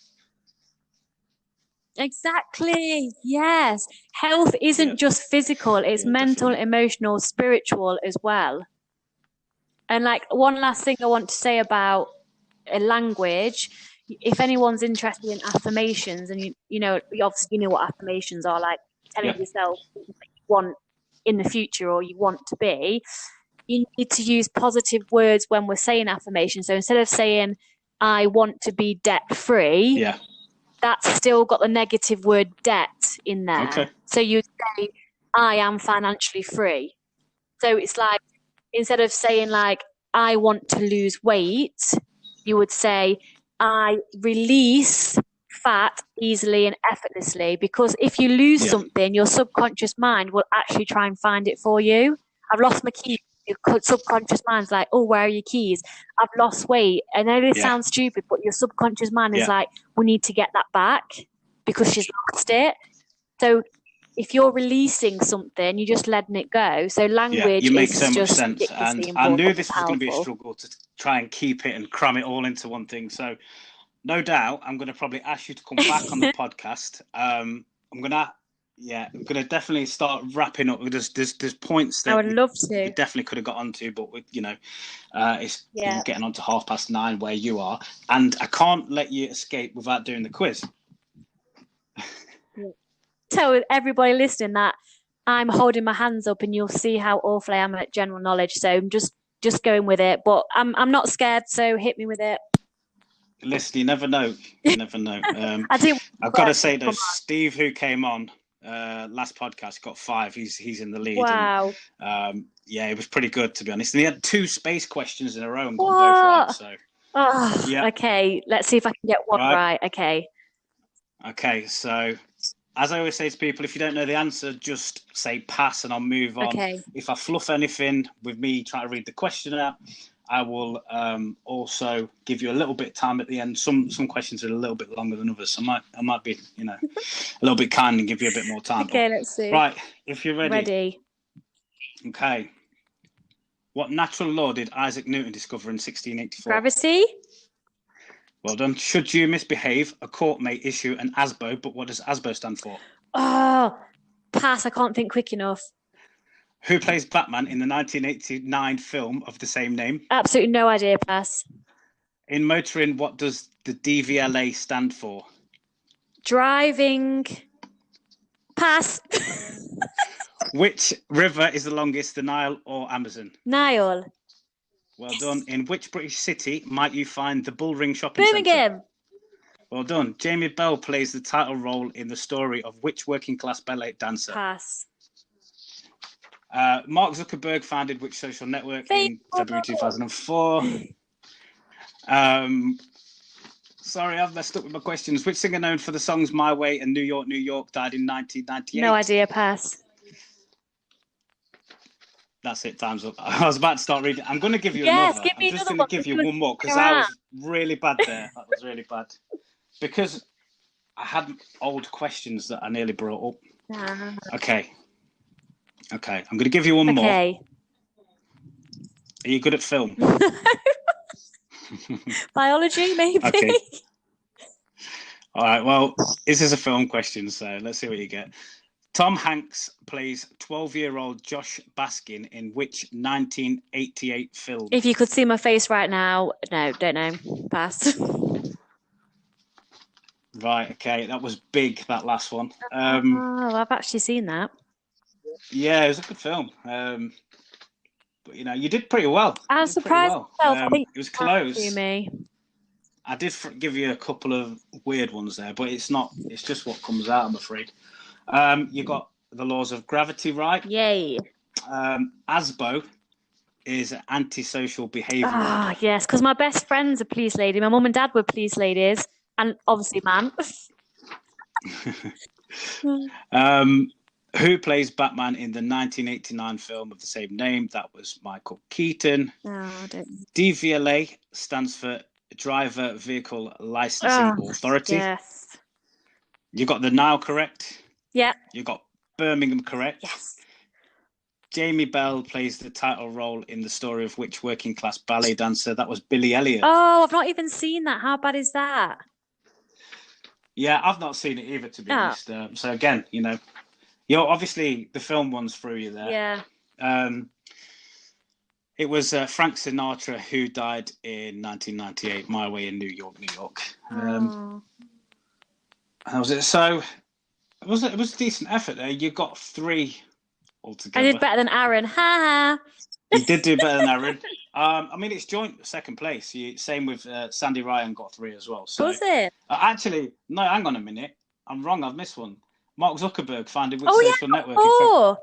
B: Exactly. Yes. Health isn't just physical, it's mental,
A: definitely.
B: emotional, spiritual as well. And like one last thing I want to say about a language, if anyone's interested in affirmations, and obviously you know what affirmations are, like telling yourself what you want in the future or you want to be, you need to use positive words when we're saying affirmations. So instead of saying I want to be debt free, that's still got the negative word debt in there.
A: Okay.
B: So you say I am financially free. So it's like, instead of saying like I want to lose weight, you would say I release fat easily and effortlessly, because if you lose something, your subconscious mind will actually try and find it for you. I've lost my keys. Your subconscious mind's like, oh, where are your keys? I've lost weight. I know this sounds stupid, but your subconscious mind is like, we need to get that back because she's lost it. So if you're releasing something, you're just letting it go. So language
A: you make
B: is
A: so much
B: just
A: sense. And I knew this was going to be a struggle to try and keep it and cram it all into one thing. So no doubt I'm going to probably ask you to come back on the podcast. I'm going to definitely start wrapping up. There's points that
B: I would love to.
A: we definitely could have got onto, but it's getting on to 9:30 where you are, and I can't let you escape without doing the quiz.
B: Tell everybody listening that I'm holding my hands up, and you'll see how awful I am at general knowledge. So I'm just going with it, but I'm not scared. So hit me with it.
A: Listen, you never know. You never know. I've got to say though, Steve, who came on last podcast, got 5. He's in the lead.
B: Wow.
A: And, it was pretty good, to be honest. And he had 2 space questions in a row and got both right. So
B: okay. Let's see if I can get one right.
A: Okay. So, as I always say to people, if you don't know the answer, just say pass and I'll move on.
B: Okay.
A: If I fluff anything with me trying to read the question out, I will also give you a little bit of time at the end. Some questions are a little bit longer than others, so I might be a little bit kind and give you a bit more time.
B: Okay, let's see.
A: Right, if you're ready.
B: Ready.
A: Okay. What natural law did Isaac Newton discover in 1684?
B: Gravity.
A: Well done. Should you misbehave, a court may issue an ASBO, but what does ASBO stand for?
B: Oh, pass. I can't think quick enough.
A: Who plays Batman in the 1989 film of the same name?
B: Absolutely no idea, pass.
A: In motoring, what does the DVLA stand for?
B: Driving. Pass.
A: Which river is the longest, the Nile or Amazon?
B: Nile.
A: Well done. In which British city might you find the Bullring Shopping
B: Birmingham.
A: Centre? Well done. Jamie Bell plays the title role in the story of which working class ballet dancer?
B: Pass.
A: Mark Zuckerberg founded which social network in February 2004? Sorry, I've messed up with my questions. Which singer known for the songs My Way and New York, New York died in 1998?
B: No idea, pass.
A: That's it, time's up. I was about to start reading. I'm going to give you another.
B: Give me
A: I'm just going to give you one more because I was really bad there. That was really bad. Because I had old questions that I nearly brought up. Okay. I'm going to give you one more.
B: Okay.
A: Are you good at film?
B: Biology, maybe?
A: Okay. All right, well, this is a film question, so let's see what you get. Tom Hanks plays 12-year-old Josh Baskin in which 1988 film?
B: If you could see my face right now, no, don't know. Pass.
A: Right, okay, that was big, that last one.
B: I've actually seen that.
A: Yeah, it was a good film. But, you did pretty well.
B: I was surprised myself. I think
A: it was close.
B: To me.
A: I did give you a couple of weird ones there, but it's just what comes out, I'm afraid. You got the laws of gravity right.
B: Yay.
A: ASBO is antisocial behaviour.
B: Ah, yes, because my best friend's a police lady. My mum and dad were police ladies, and obviously man.
A: Who plays Batman in the 1989 film of the same name? That was Michael Keaton.
B: No, I don't.
A: DVLA stands for Driver Vehicle Licensing Authority.
B: Yes.
A: You got the now correct.
B: Yeah.
A: You got Birmingham correct.
B: Yes.
A: Jamie Bell plays the title role in the story of which working class ballet dancer? That was Billy Elliot.
B: Oh, I've not even seen that. How bad is that?
A: Yeah, I've not seen it either, to be honest. So again, you're obviously the film one's through you there.
B: Yeah.
A: It was Frank Sinatra who died in 1998, My Way in New York, New York. How was it? So it was a decent effort there. You got 3 altogether.
B: I did better than Aaron. Ha ha.
A: You did do better than Aaron. I mean, it's joint second place. Same with Sandy Ryan got 3 as well. So,
B: was it?
A: Actually, no, hang on a minute. I'm wrong. I've missed one. Mark Zuckerberg founded which social network?
B: 4.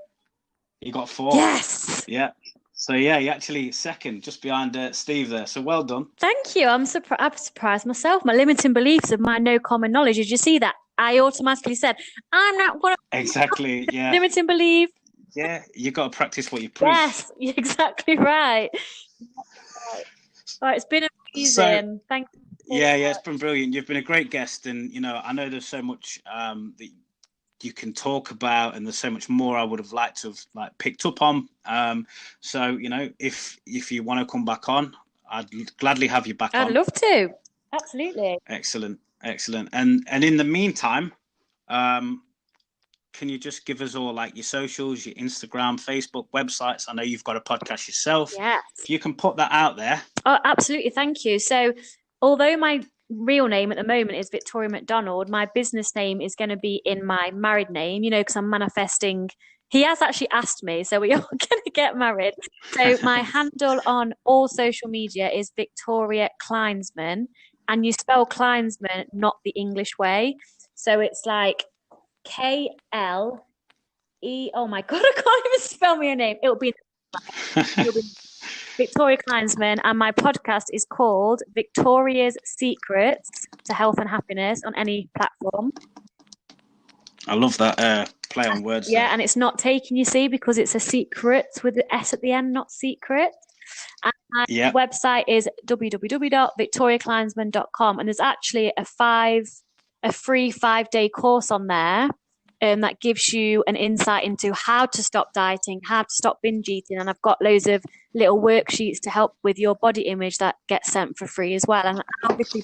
A: He got 4.
B: Yes.
A: Yeah. So, yeah, he actually second, just behind Steve there. So, well done.
B: Thank you. I'm surprised myself. My limiting beliefs of my no common knowledge. Did you see that? I automatically said, I'm not going to...
A: Exactly, yeah.
B: Limiting belief.
A: Yeah, you got to practice what you preach.
B: Yes, you're exactly right. Right, it's been amazing.
A: So,
B: Thank you.
A: Yeah, it's been brilliant. You've been a great guest, and I know there's so much that you can talk about, and there's so much more I would have liked to have picked up on. So if you want to come back on, I'd gladly have you back on.
B: I'd love to. Absolutely.
A: Excellent. And in the meantime, can you just give us all your socials, your Instagram, Facebook, websites? I know you've got a podcast yourself.
B: Yes.
A: If you can put that out there.
B: Oh, absolutely. Thank you. So although my real name at the moment is Victoria McDonald, my business name is going to be in my married name, because I'm manifesting. He has actually asked me, so we are going to get married. So my handle on all social media is Victoria Kleinsman, and you spell Kleinsman not the English way. So it's K-L-E. Oh my God, I can't even spell my name. It'll be Victoria Kleinsman, and my podcast is called Victoria's Secrets to Health and Happiness on any platform.
A: I love that play on words.
B: Yeah,
A: there.
B: and it's not taken, you see, because it's a secret with the S at the end, not secret. And my website is www.victoriakleinsman.com, and there's actually a free 5-day course on there that gives you an insight into how to stop dieting, how to stop binge eating, and I've got loads of little worksheets to help with your body image that get sent for free as well. And I'll obviously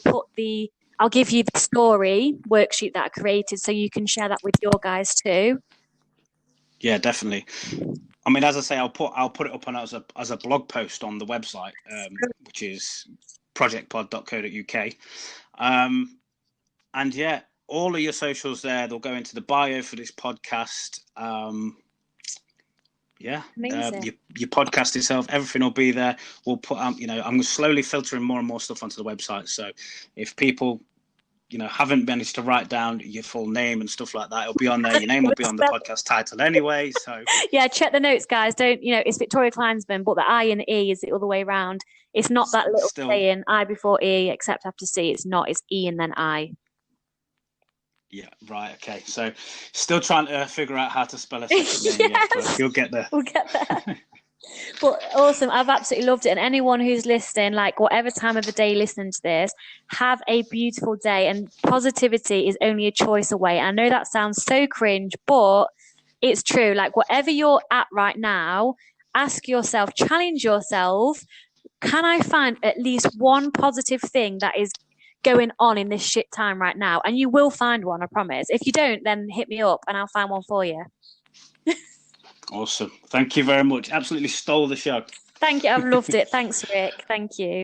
B: I'll give you the story worksheet that I created so you can share that with your guys too. Yeah,
A: definitely. I mean, as I say, I'll put it up on as a blog post on the website, which is projectpod.co.uk. And yeah, all of your socials there, they'll go into the bio for this podcast. Your podcast itself, everything will be there. We'll put I'm slowly filtering more and more stuff onto the website. So if people, haven't managed to write down your full name and stuff like that, it'll be on there. Your name will be on the podcast title anyway. So
B: yeah, check the notes, guys. Don't it's Victoria Kleinsman, but the I and the E is the other way around. It's not that little saying I before E, except after C. It's not. It's E and then I.
A: Yeah, right. Okay. So still trying to figure out how to spell a second name yet, but you'll get there.
B: We'll get there. But awesome. I've absolutely loved it. And anyone who's listening, whatever time of the day listening to this, have a beautiful day. And positivity is only a choice away. I know that sounds so cringe, but it's true. Whatever you're at right now, ask yourself, challenge yourself. Can I find at least one positive thing that is going on in this shit time right now? And you will find one, I promise. If you don't, then hit me up and I'll find one for you.
A: Awesome. Thank you very much. Absolutely stole the show.
B: Thank you. I've loved it. Thanks, Rick. Thank you.